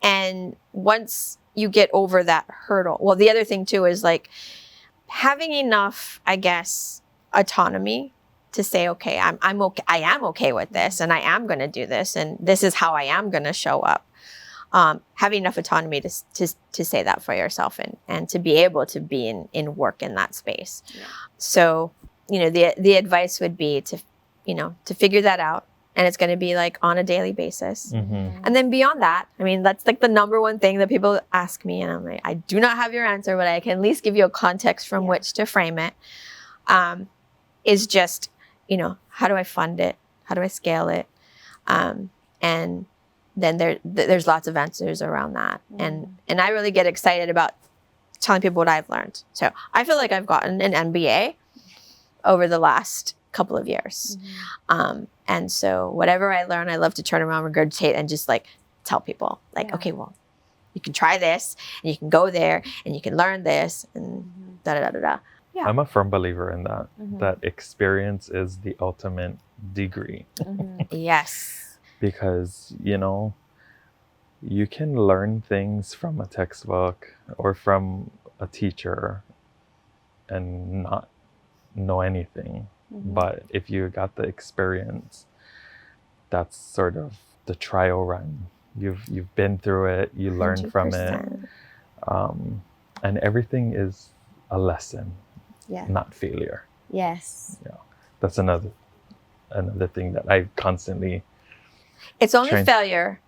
[SPEAKER 3] And once you get over that hurdle, well, the other thing too is like having enough, I guess, autonomy to say, okay, I'm okay. I am okay with this, and I am going to do this, and this is how I am going to show up. Having enough autonomy to say that for yourself, and to be able to be in work in that space. So, you know, the advice would be to, you know, to figure that out. And it's going to be like on a daily basis. And then beyond that, I mean, that's like the number one thing that people ask me. And I'm like, I do not have your answer, but I can at least give you a context from which to frame it. Is just, you know, how do I fund it? How do I scale it? And then there's lots of answers around that. And I really get excited about telling people what I've learned. So I feel like I've gotten an MBA over the last couple of years. And so whatever I learn, I love to turn around, regurgitate, and just like tell people like, okay, well, you can try this, and you can go there, and you can learn this, and da-da-da-da-da. Yeah.
[SPEAKER 2] I'm a firm believer in that, that experience is the ultimate degree.
[SPEAKER 3] Yes.
[SPEAKER 2] Because, you know, you can learn things from a textbook or from a teacher and not know anything. But if you got the experience, that's sort of the trial run. You've been through it, you learn from it. And everything is a lesson, not failure.
[SPEAKER 3] Yes.
[SPEAKER 2] Yeah. That's another thing that I constantly...
[SPEAKER 3] It's only failure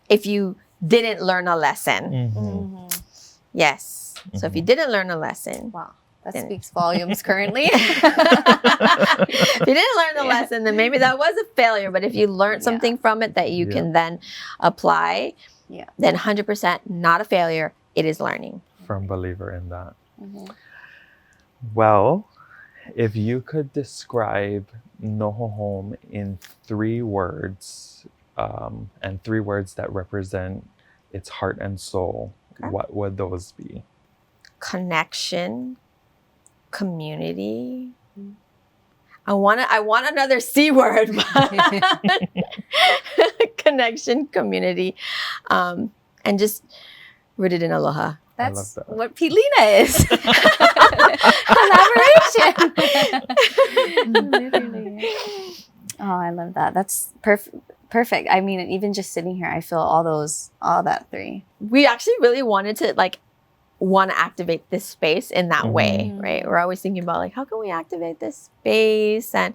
[SPEAKER 3] if you didn't learn a lesson. Yes. So if you didn't learn a lesson...
[SPEAKER 1] Wow. That speaks volumes currently.
[SPEAKER 3] If you didn't learn the lesson, then maybe that was a failure. But if you learned something from it that you can then apply, then 100% not a failure. It is learning.
[SPEAKER 2] Firm believer in that. Well, if you could describe Noho Home in 3 words, and 3 words that represent its heart and soul, what would those be?
[SPEAKER 3] Connection, community. I want another C word. Connection, community, and just rooted in aloha.
[SPEAKER 1] That's what Pilina is. Collaboration. Literally. Oh, I love that. That's perfect. I mean, even just sitting here, I feel all that 3.
[SPEAKER 3] We actually really wanted to want to activate this space in that way, right? We're always thinking about how can we activate this space? And,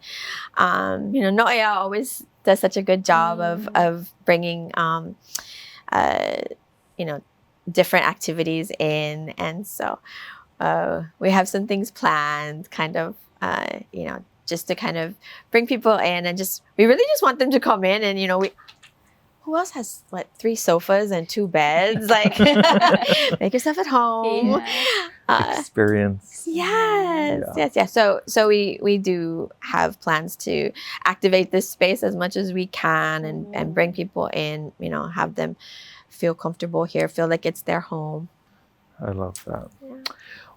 [SPEAKER 3] you know, Noia always does such a good job of bringing, you know, different activities in. And so we have some things planned kind of, you know, just to kind of bring people in, and we really just want them to come in, and, you know, who else has 3 sofas and 2 beds? Make yourself at home.
[SPEAKER 2] Experience.
[SPEAKER 3] Yes. So we do have plans to activate this space as much as we can, and bring people in, you know, have them feel comfortable here, feel like it's their home.
[SPEAKER 2] I love that.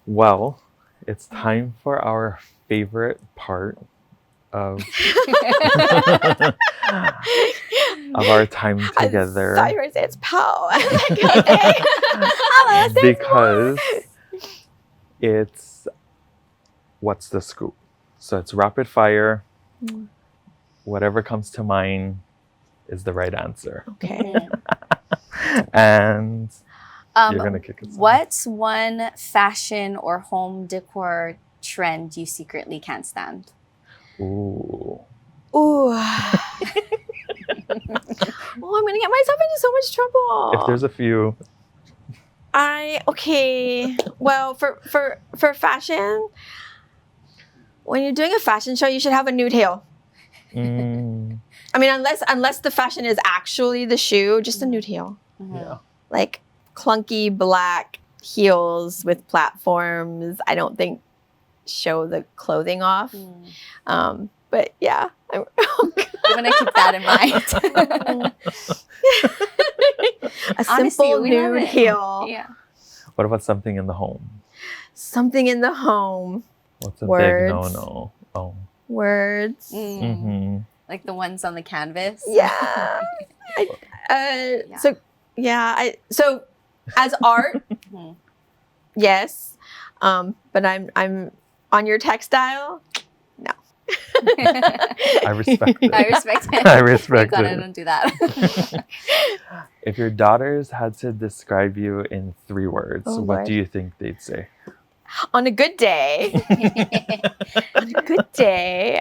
[SPEAKER 2] Well, it's time for our favorite part of of our time together.
[SPEAKER 3] I thought you were going to say it's Pow.
[SPEAKER 2] Because it's what's the scoop. So it's rapid fire. Whatever comes to mind is the right answer.
[SPEAKER 3] Okay.
[SPEAKER 2] And you're going to kick us off.
[SPEAKER 1] What's one fashion or home decor trend you secretly can't stand?
[SPEAKER 2] Ooh.
[SPEAKER 3] Ooh. Oh, I'm gonna get myself into so much trouble.
[SPEAKER 2] If there's a few.
[SPEAKER 3] Well, for fashion, when you're doing a fashion show, you should have a nude heel.
[SPEAKER 2] Mm,
[SPEAKER 3] I mean, unless the fashion is actually the shoe, just a nude heel.
[SPEAKER 2] yeah.
[SPEAKER 3] Like clunky black heels with platforms, I don't think show the clothing off. But yeah,
[SPEAKER 1] I'm gonna keep that in mind.
[SPEAKER 3] a
[SPEAKER 1] Honestly,
[SPEAKER 3] simple
[SPEAKER 1] we love
[SPEAKER 3] nude
[SPEAKER 1] it.
[SPEAKER 3] heel.
[SPEAKER 1] Yeah.
[SPEAKER 2] What about something in the home?
[SPEAKER 3] Something in the home.
[SPEAKER 2] What's a
[SPEAKER 3] Words.
[SPEAKER 2] big no-no? Oh.
[SPEAKER 3] Words.
[SPEAKER 2] Mm-hmm.
[SPEAKER 1] Like the ones on the canvas.
[SPEAKER 3] Yeah. So as art, yes. But I'm on your textile. No.
[SPEAKER 2] I respect it.
[SPEAKER 1] I respect it.
[SPEAKER 2] I respect
[SPEAKER 1] Thank God
[SPEAKER 2] it.
[SPEAKER 1] I don't do that.
[SPEAKER 2] If your daughters had to describe you in 3 words,
[SPEAKER 3] Oh,
[SPEAKER 2] what
[SPEAKER 3] Lord.
[SPEAKER 2] do you think they'd say?
[SPEAKER 3] On a good day,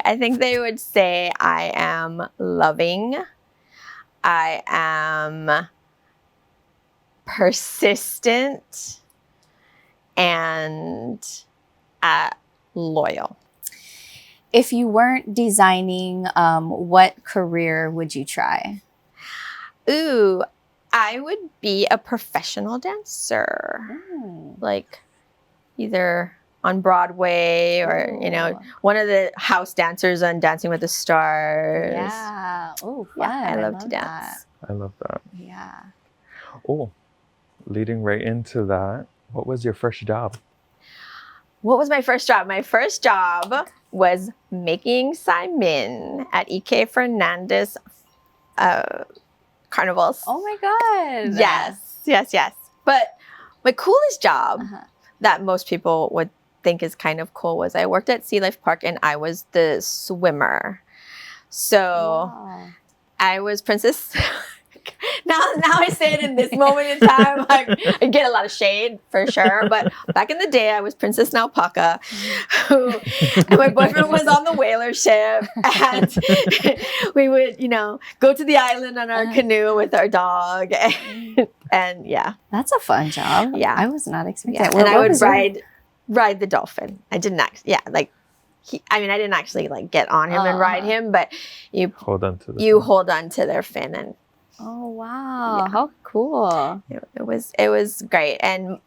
[SPEAKER 3] I think they would say I am loving. I am persistent and loyal.
[SPEAKER 1] If you weren't designing, what career would you try?
[SPEAKER 3] Ooh, I would be a professional dancer. Like either on Broadway or, one of the house dancers on Dancing with the Stars.
[SPEAKER 1] Yeah. Oh, fun.
[SPEAKER 3] Yeah, I love to
[SPEAKER 1] that.
[SPEAKER 3] dance.
[SPEAKER 2] I love that.
[SPEAKER 1] Yeah.
[SPEAKER 2] Oh, leading right into that, what was your first job?
[SPEAKER 3] What was my first job? My first job was making Simon at E.K. Fernandez carnivals.
[SPEAKER 1] Oh my God.
[SPEAKER 3] Yes. But my coolest job that most people would think is kind of cool was I worked at Sea Life Park and I was the swimmer. So I was Princess. Now I say it in this moment in time, like, I get a lot of shade for sure. But back in the day, I was Princess Naupaka, and my boyfriend was on the whaler ship, and we would, go to the island on our canoe with our dog, and yeah.
[SPEAKER 1] That's a fun job.
[SPEAKER 3] Yeah.
[SPEAKER 1] I was not expecting
[SPEAKER 3] Yeah.
[SPEAKER 1] that.
[SPEAKER 3] And I
[SPEAKER 1] What
[SPEAKER 3] would
[SPEAKER 1] was your-
[SPEAKER 3] ride the dolphin. I didn't actually, I didn't actually get on him and ride him, but you
[SPEAKER 2] Hold on to the
[SPEAKER 3] hold on to their fin and.
[SPEAKER 1] Oh wow!
[SPEAKER 3] Yeah.
[SPEAKER 1] How cool!
[SPEAKER 3] It was great, and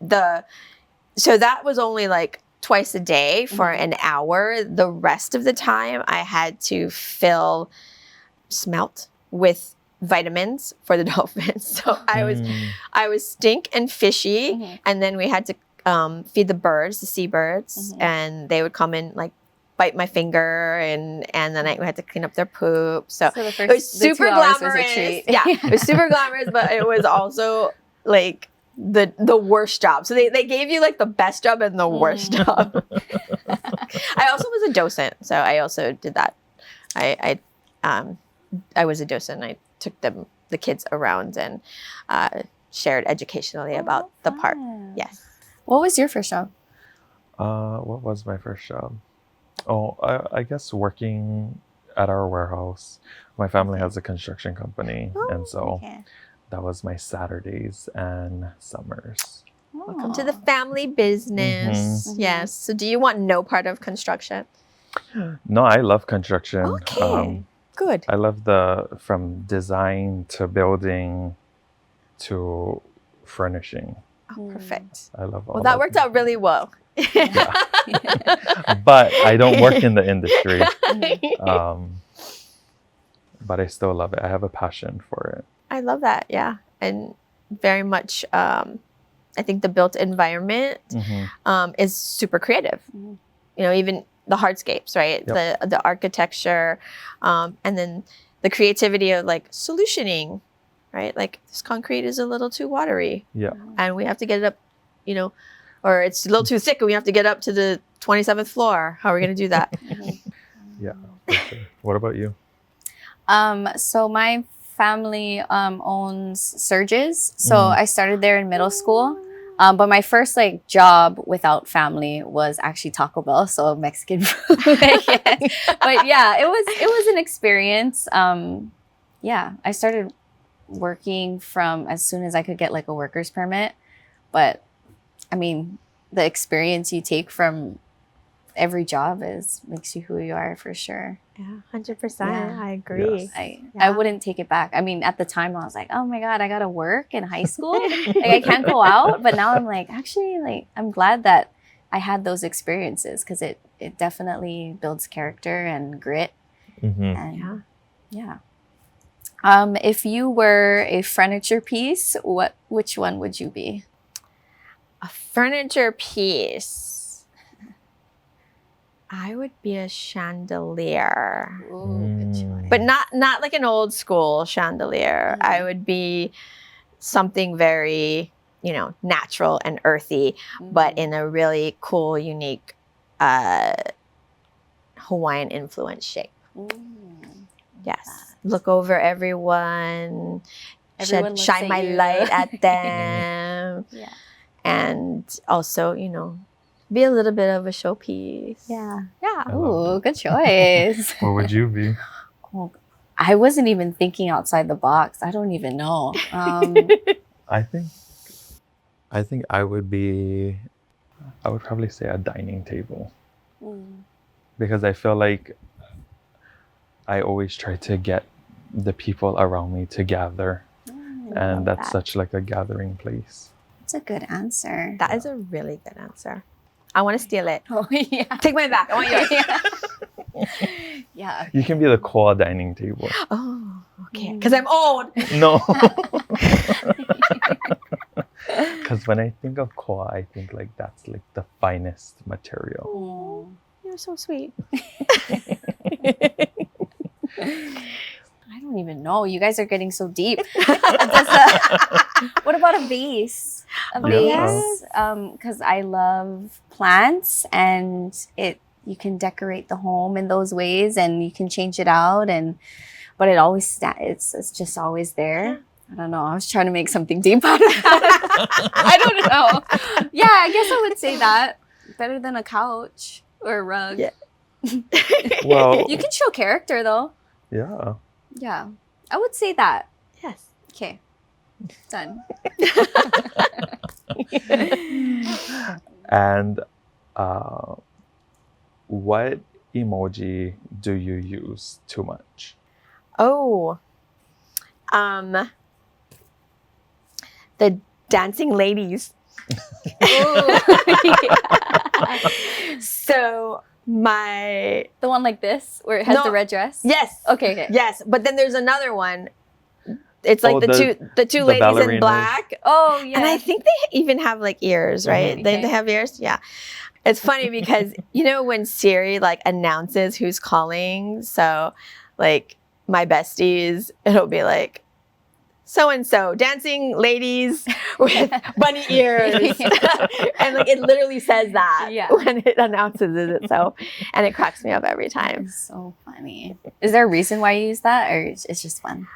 [SPEAKER 3] so that was only like twice a day for an hour. The rest of the time, I had to fill smelt with vitamins for the dolphins. So I was stink and fishy, and then we had to feed the birds, the seabirds, and they would come and bite my finger, and then I had to clean up their poop. So
[SPEAKER 1] the first,
[SPEAKER 3] it was super
[SPEAKER 1] 2 hours
[SPEAKER 3] glamorous.
[SPEAKER 1] was a treat.
[SPEAKER 3] Yeah, it was super glamorous, but it was also the worst job. So they gave you the best job and the worst job. I also was a docent, so I also did that. I was a docent. I took the kids around and shared educationally about the park. Yes.
[SPEAKER 1] What was your first job?
[SPEAKER 2] What was my first job? Oh, I guess working at our warehouse. My family has a construction company, and so that was my Saturdays and summers.
[SPEAKER 3] Welcome to the family business. Yes. So do you want no part of construction?
[SPEAKER 2] No, I love construction.
[SPEAKER 3] Okay. Good.
[SPEAKER 2] I love from design to building to furnishing.
[SPEAKER 3] Oh, perfect.
[SPEAKER 2] I love all
[SPEAKER 3] Well, that
[SPEAKER 2] of
[SPEAKER 3] worked out really well.
[SPEAKER 2] But I don't work in the industry. But I still love it. I have a passion for it.
[SPEAKER 3] I love that. Yeah. And very much, I think the built environment is super creative. Even the hardscapes, right?
[SPEAKER 2] Yep.
[SPEAKER 3] The architecture, and then the creativity of solutioning, right? This concrete is a little too watery.
[SPEAKER 2] Yeah.
[SPEAKER 3] And we have to get it up, or it's a little too thick and we have to get up to the 27th floor. How are we going to do that?
[SPEAKER 2] Yeah. For sure. What about you?
[SPEAKER 1] So my family owns Surges. So I started there in middle school. But my first like job without family was actually Taco Bell, so Mexican food, I guess. But yeah, it was an experience. Yeah, I started working from as soon as I could get like a worker's permit. But I mean, the experience you take from every job makes you who you are for sure.
[SPEAKER 3] Yeah, 100%.
[SPEAKER 1] Yeah.
[SPEAKER 3] I agree.
[SPEAKER 2] Yes.
[SPEAKER 1] I wouldn't take it back. I mean, at the time I was like, oh my God, I gotta work in high school. Like I can't go out. But now I'm like, actually, like I'm glad that I had those experiences because it definitely builds character and grit. And yeah. If you were a furniture piece, which one would you be?
[SPEAKER 3] A furniture piece. I would be a chandelier.
[SPEAKER 1] Ooh, good choice.
[SPEAKER 3] But not like an old school chandelier. I would be something very, natural and earthy, but in a really cool, unique Hawaiian influence shape. Yes. Look over everyone, shine my light at them.
[SPEAKER 1] Yeah.
[SPEAKER 3] And also, be a little bit of a showpiece.
[SPEAKER 1] Yeah.
[SPEAKER 2] I
[SPEAKER 1] Ooh,
[SPEAKER 2] love
[SPEAKER 1] good choice.
[SPEAKER 2] What would you be?
[SPEAKER 1] Well, I wasn't even thinking outside the box. I don't even know.
[SPEAKER 2] I think I would probably say a dining table because I feel like I always try to get the people around me to gather, and that's such like a gathering place.
[SPEAKER 1] That's a good answer.
[SPEAKER 3] That is a really good answer. I want to steal it.
[SPEAKER 1] Oh yeah.
[SPEAKER 3] Take mine back. I want yours.
[SPEAKER 1] Yeah.
[SPEAKER 2] You can be the core dining table.
[SPEAKER 3] Oh, okay. Because I'm old.
[SPEAKER 2] No. Because when I think of core, I think like that's like the finest material.
[SPEAKER 3] Oh, you're so sweet.
[SPEAKER 1] I don't even know. You guys are getting so deep. What about a vase? A vase, because I love plants, and you can decorate the home in those ways, and you can change it out, but it always it's just always there. I don't know. I was trying to make something deep out of that. I don't know. Yeah, I guess I would say that better than a couch or a rug.
[SPEAKER 3] Yeah.
[SPEAKER 2] Well,
[SPEAKER 1] You can show character though.
[SPEAKER 2] yeah.
[SPEAKER 1] Yeah, I would say that.
[SPEAKER 3] Yes.
[SPEAKER 1] Okay, done.
[SPEAKER 2] And what emoji do you use too much?
[SPEAKER 3] Oh, the dancing ladies. So
[SPEAKER 1] The one like this, where it has the red dress?
[SPEAKER 3] Yes.
[SPEAKER 1] Okay.
[SPEAKER 3] Yes, but then there's another one. It's like
[SPEAKER 2] Oh,
[SPEAKER 3] the two ladies in
[SPEAKER 2] ballerinas.
[SPEAKER 3] black.
[SPEAKER 1] Oh, yeah.
[SPEAKER 3] And I think they even have like ears, right?
[SPEAKER 1] Mhm.
[SPEAKER 3] They
[SPEAKER 1] Okay.
[SPEAKER 3] have ears. Yeah. It's funny because when Siri like announces who's calling, so like my besties, it'll be like so and so dancing ladies with bunny ears, and like it literally says that when it announces it itself, and it cracks me up every time.
[SPEAKER 1] It's so funny. Is there a reason why you use that, or it's just fun?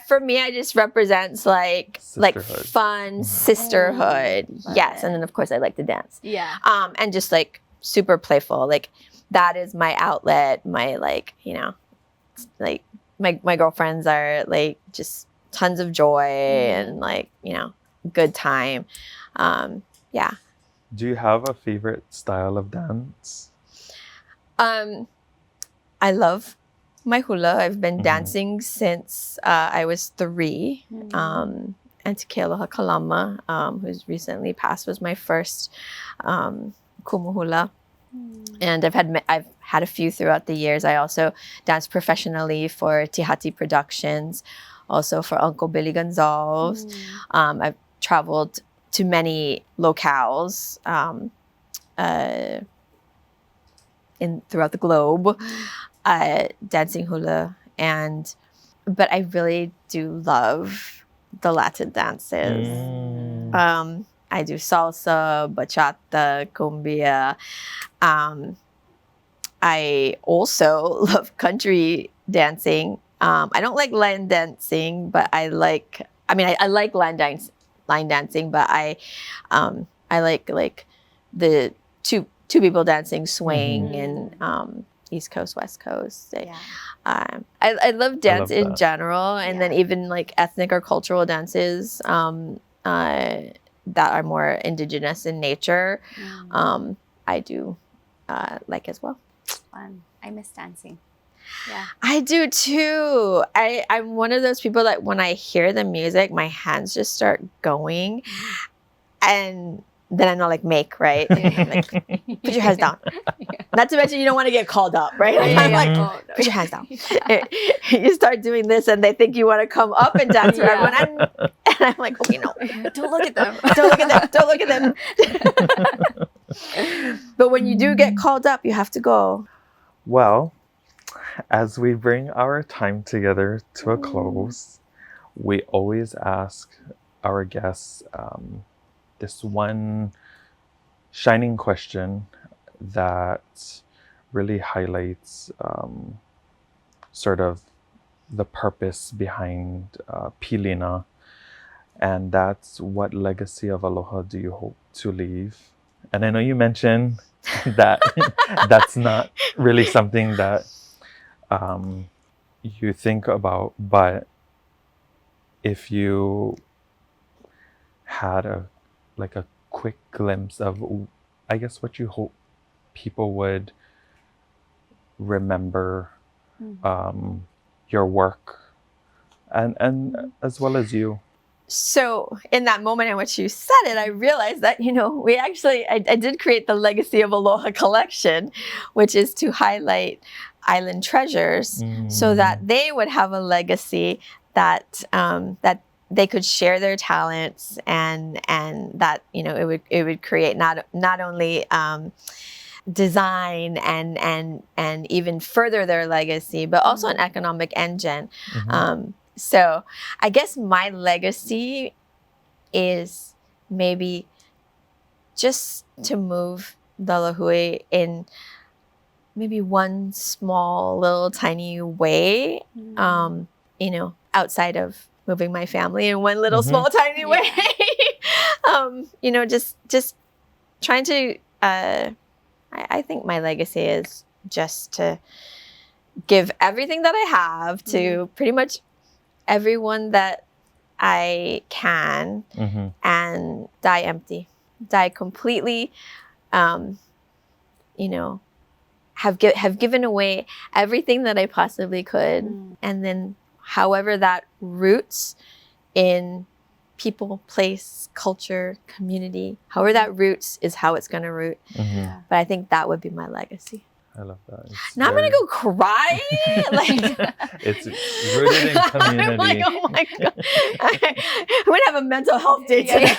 [SPEAKER 3] For me, it just represents like
[SPEAKER 2] Sisterhood.
[SPEAKER 3] fun sisterhood.
[SPEAKER 1] Love
[SPEAKER 3] Yes,
[SPEAKER 1] it.
[SPEAKER 3] and then of course I like to dance.
[SPEAKER 1] Yeah.
[SPEAKER 3] And just like super playful. Like that is my outlet. My like like my girlfriends are like just tons of joy and like good time. Yeah.
[SPEAKER 2] Do you have a favorite style of dance?
[SPEAKER 3] I love my hula. I've been dancing since I was 3. And Te Aloha Kalama, who's recently passed, was my first kumu hula. And I've had a few throughout the years. I also danced professionally for Tihati Productions, also for Uncle Billy Gonzalez. I've traveled to many locales throughout the globe, dancing hula, but I really do love the Latin dances. I do salsa, bachata, cumbia. I also love country dancing. I don't like line dancing, but I like line line dancing, but I like the two people dancing swing and East Coast, West Coast. I love dance in general, and then even like ethnic or cultural dances that are more indigenous in nature. I do like as well.
[SPEAKER 1] Fun. I miss dancing. Yeah,
[SPEAKER 3] I do too. I'm one of those people that when I hear the music, my hands just start going, and then I know like make, right? Like, put your hands down. Not to mention you don't want to get called up, right? Like, I'm like, oh, no, put your hands down. You start doing this and they think you want to come up and dance for everyone. And I'm like, okay, no.
[SPEAKER 1] Don't look at them.
[SPEAKER 3] Don't look at them. Don't look at them. But when you do get called up, you have to go.
[SPEAKER 2] Well, as we bring our time together to a close, we always ask our guests this one shining question that really highlights sort of the purpose behind Pilina, and that's what legacy of aloha do you hope to leave? And I know you mentioned that that's not really something that you think about, but if you had a quick glimpse of, I guess, what you hope people would remember your work and as well as you.
[SPEAKER 3] So in that moment in which you said it, I realized that, we actually, I did create the Legacy of Aloha collection, which is to highlight island treasures so that they would have a legacy that they could share their talents and that, it would create not only design and even further their legacy, but also an economic engine. So I guess my legacy is maybe just to move the Lahui in maybe one small little tiny way, outside of moving my family in one little small tiny way. Just trying to, I think my legacy is just to give everything that I have to pretty much everyone that I can and die empty, die completely, have given away everything that I possibly could. And then however that roots in people, place, culture, community, however that roots is how it's going to root. But I think that would be my legacy.
[SPEAKER 2] I love that.
[SPEAKER 3] Now I'm going to go cry.
[SPEAKER 2] It's rooted in community.
[SPEAKER 3] I'm like, oh my God. I'm going to have a mental health day today.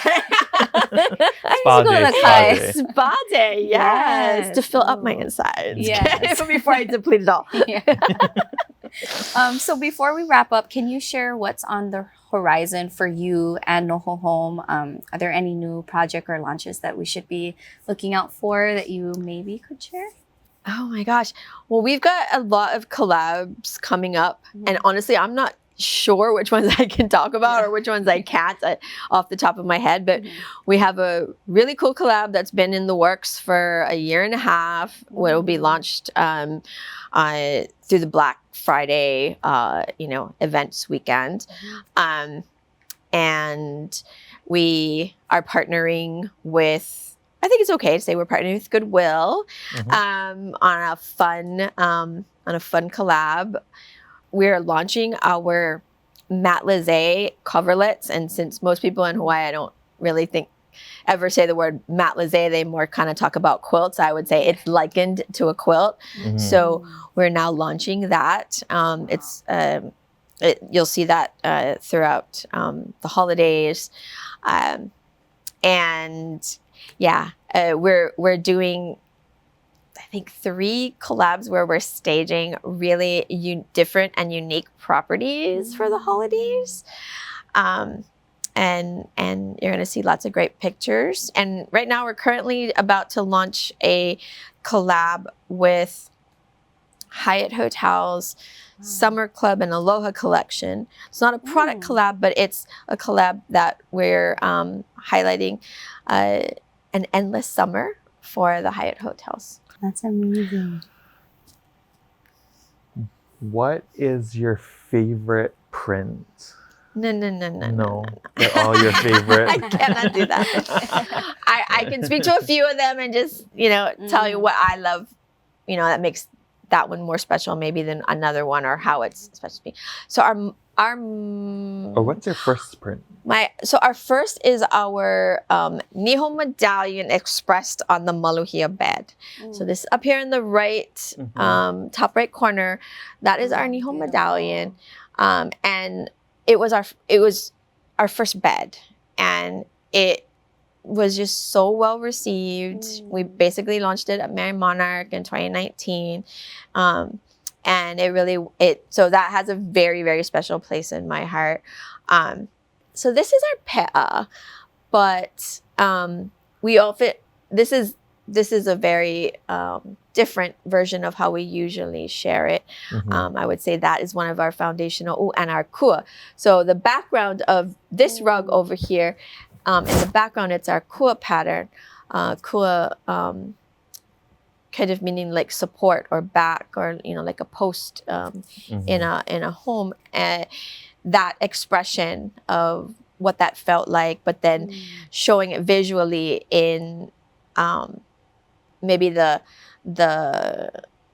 [SPEAKER 3] Spa day, yes. To fill up my insides. Yes. Before I deplete it all.
[SPEAKER 1] So before we wrap up, can you share what's on the horizon for you and Noho Home? Are there any new project or launches that we should be looking out for that you maybe could share?
[SPEAKER 3] Oh my gosh. Well, we've got a lot of collabs coming up. And honestly, I'm not sure which ones I can talk about or which ones I can't off the top of my head. But we have a really cool collab that's been in the works for a year and a half. Will be launched through the Black Friday, events weekend. And we are partnering with, I think it's okay to say we're partnering with Goodwill on a fun collab. We're launching our matelassé coverlets, and since most people in Hawaii, I don't really ever say the word matelassé, they more kind of talk about quilts. I would say it's likened to a quilt. So we're now launching that. You'll see that throughout the holidays, and we're doing, I think, 3 collabs where we're staging really different and unique properties for the holidays. And you're going to see lots of great pictures. And right now we're currently about to launch a collab with Hyatt Hotels Summer Club and Aloha collection. It's not a product collab, but it's a collab that we're highlighting an endless summer for the Hyatt Hotels.
[SPEAKER 1] That's amazing.
[SPEAKER 2] What is your favorite print?
[SPEAKER 3] No.
[SPEAKER 2] They're all your favorite.
[SPEAKER 3] I cannot do that. I can speak to a few of them and just, tell you what I love, that makes that one more special maybe than another one, or how it's special to me. So
[SPEAKER 2] or what's your first print?
[SPEAKER 3] Our first is our Niho medallion expressed on the maluhia bed. So this up here in the right, top right corner, that is our Niho medallion. And it was our first bed, and it was just so well received. We basically launched it at Mary Monarch in 2019. And so that has a very, very special place in my heart. So this is our pe'a, but this is a very different version of how we usually share it. I would say that is one of our foundational, and our kua. So the background of this rug over here, in the background, it's our kua pattern. Kua kind of meaning like support or back, or like a post in a home. That expression of what that felt like, but then showing it visually in maybe the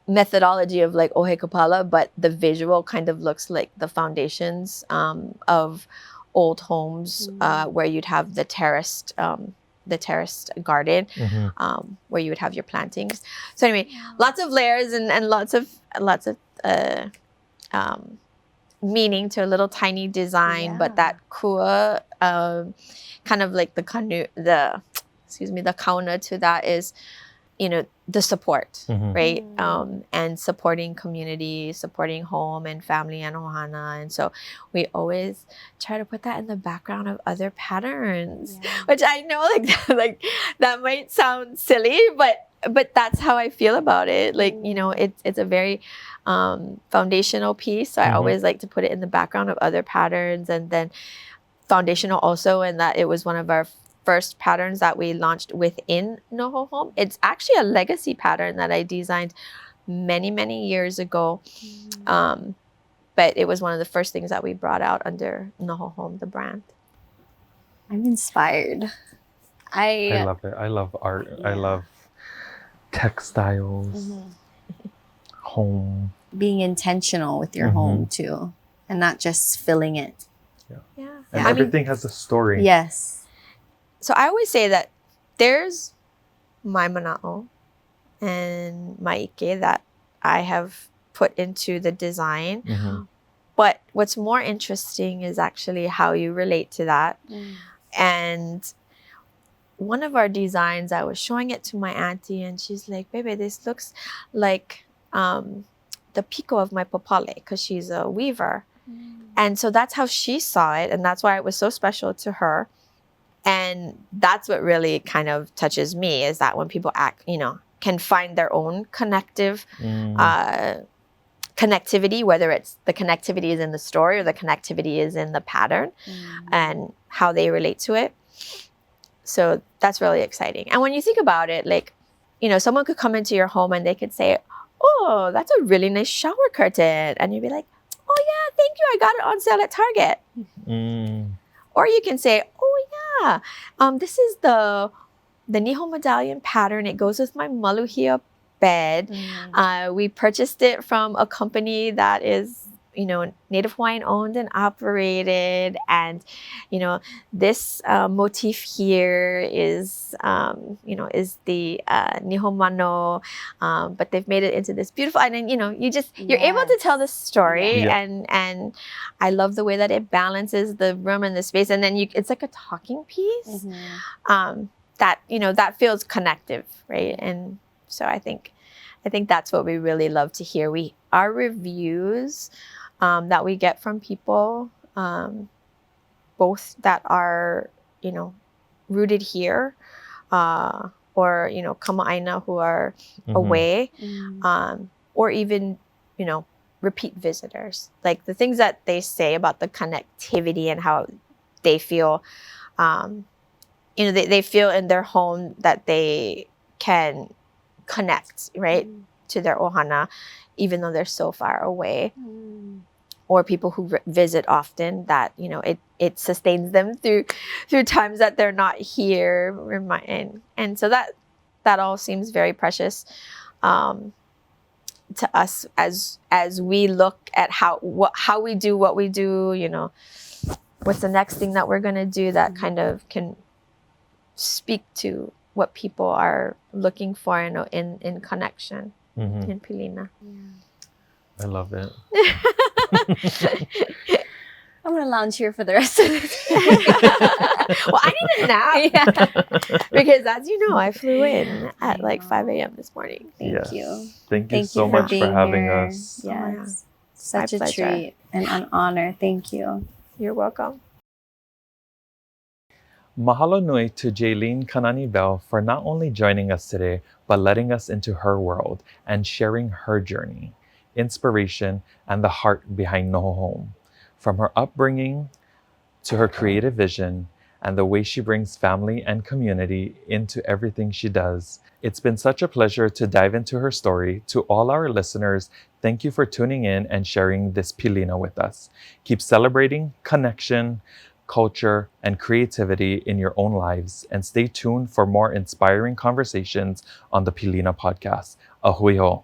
[SPEAKER 3] methodology of like ohe kapala, but the visual kind of looks like the foundations of old homes where you'd have the terraced garden, where you would have your plantings. So anyway, lots of layers and lots of meaning to a little tiny design, but that kua, kind of like the kauna to that is, the support, right? And supporting community, supporting home and family and ohana. And so we always try to put that in the background of other patterns, which I know like that might sound silly, but that's how I feel about it. Like, it's a very foundational piece. So I always like to put it in the background of other patterns, and then foundational also in that it was one of our first patterns that we launched within Noho Home. It's actually a legacy pattern that I designed many, many years ago. But it was one of the first things that we brought out under Noho Home, the brand.
[SPEAKER 1] I'm inspired.
[SPEAKER 2] I love it. I love art. I love textiles, home.
[SPEAKER 1] Being intentional with your home too, and not just filling it.
[SPEAKER 2] And everything has a story.
[SPEAKER 1] Yes.
[SPEAKER 3] So I always say that there's my mana'o and my ike that I have put into the design. But what's more interesting is actually how you relate to that. And one of our designs, I was showing it to my auntie, and she's like, "Baby, this looks like the piko of my papale," because she's a weaver. And so that's how she saw it, and that's why it was so special to her. And that's what really kind of touches me, is that when people can find their own connectivity, whether it's the connectivity is in the story or the connectivity is in the pattern and how they relate to it. So that's really exciting. And when you think about it, like, someone could come into your home and they could say, "Oh, that's a really nice shower curtain." And you'd be like, "Oh yeah, thank you. I got it on sale at Target." Or you can say, "Oh yeah, this is the Niho medallion pattern. It goes with my maluhia bed. We purchased it from a company that is, Native Hawaiian owned and operated. And, this motif here is, is the Niho mano. But they've made it into this beautiful, and then, you're able to tell the story. And I love the way that it balances the room and the space. And then it's like a talking piece that feels connective, right? And so I think that's what we really love to hear. Our reviews that we get from people, both that are, rooted here, or, kama'aina who are away, or even repeat visitors. Like the things that they say about the connectivity and how they feel, they feel in their home that they can connect, right, to their ohana, even though they're so far away. Or people who visit often, that it sustains them through times that they're not here, and so that all seems very precious to us as we look at how we do what we do. What's the next thing that we're going to do that kind of can speak to what people are looking for in connection in Pilina.
[SPEAKER 2] I love it.
[SPEAKER 1] I'm going to lounge here for the rest of the day.
[SPEAKER 3] Well, I need a nap. Because as you know, I flew in at like 5 a.m. this morning.
[SPEAKER 1] Thank you.
[SPEAKER 2] Thank you so much for having
[SPEAKER 1] here.
[SPEAKER 2] us.
[SPEAKER 1] Yes. Such
[SPEAKER 3] My
[SPEAKER 1] a
[SPEAKER 3] pleasure.
[SPEAKER 1] treat and an honor. Thank you.
[SPEAKER 3] You're welcome.
[SPEAKER 2] Mahalo nui to Jalene Kanani Bell for not only joining us today, but letting us into her world and sharing her journey, inspiration, and the heart behind Noho Home. From her upbringing to her creative vision and the way she brings family and community into everything she does. It's been such a pleasure to dive into her story. To all our listeners, thank you for tuning in and sharing this Pilina with us. Keep celebrating connection, culture, and creativity in your own lives, and stay tuned for more inspiring conversations on the Pilina Podcast. Ahui ho.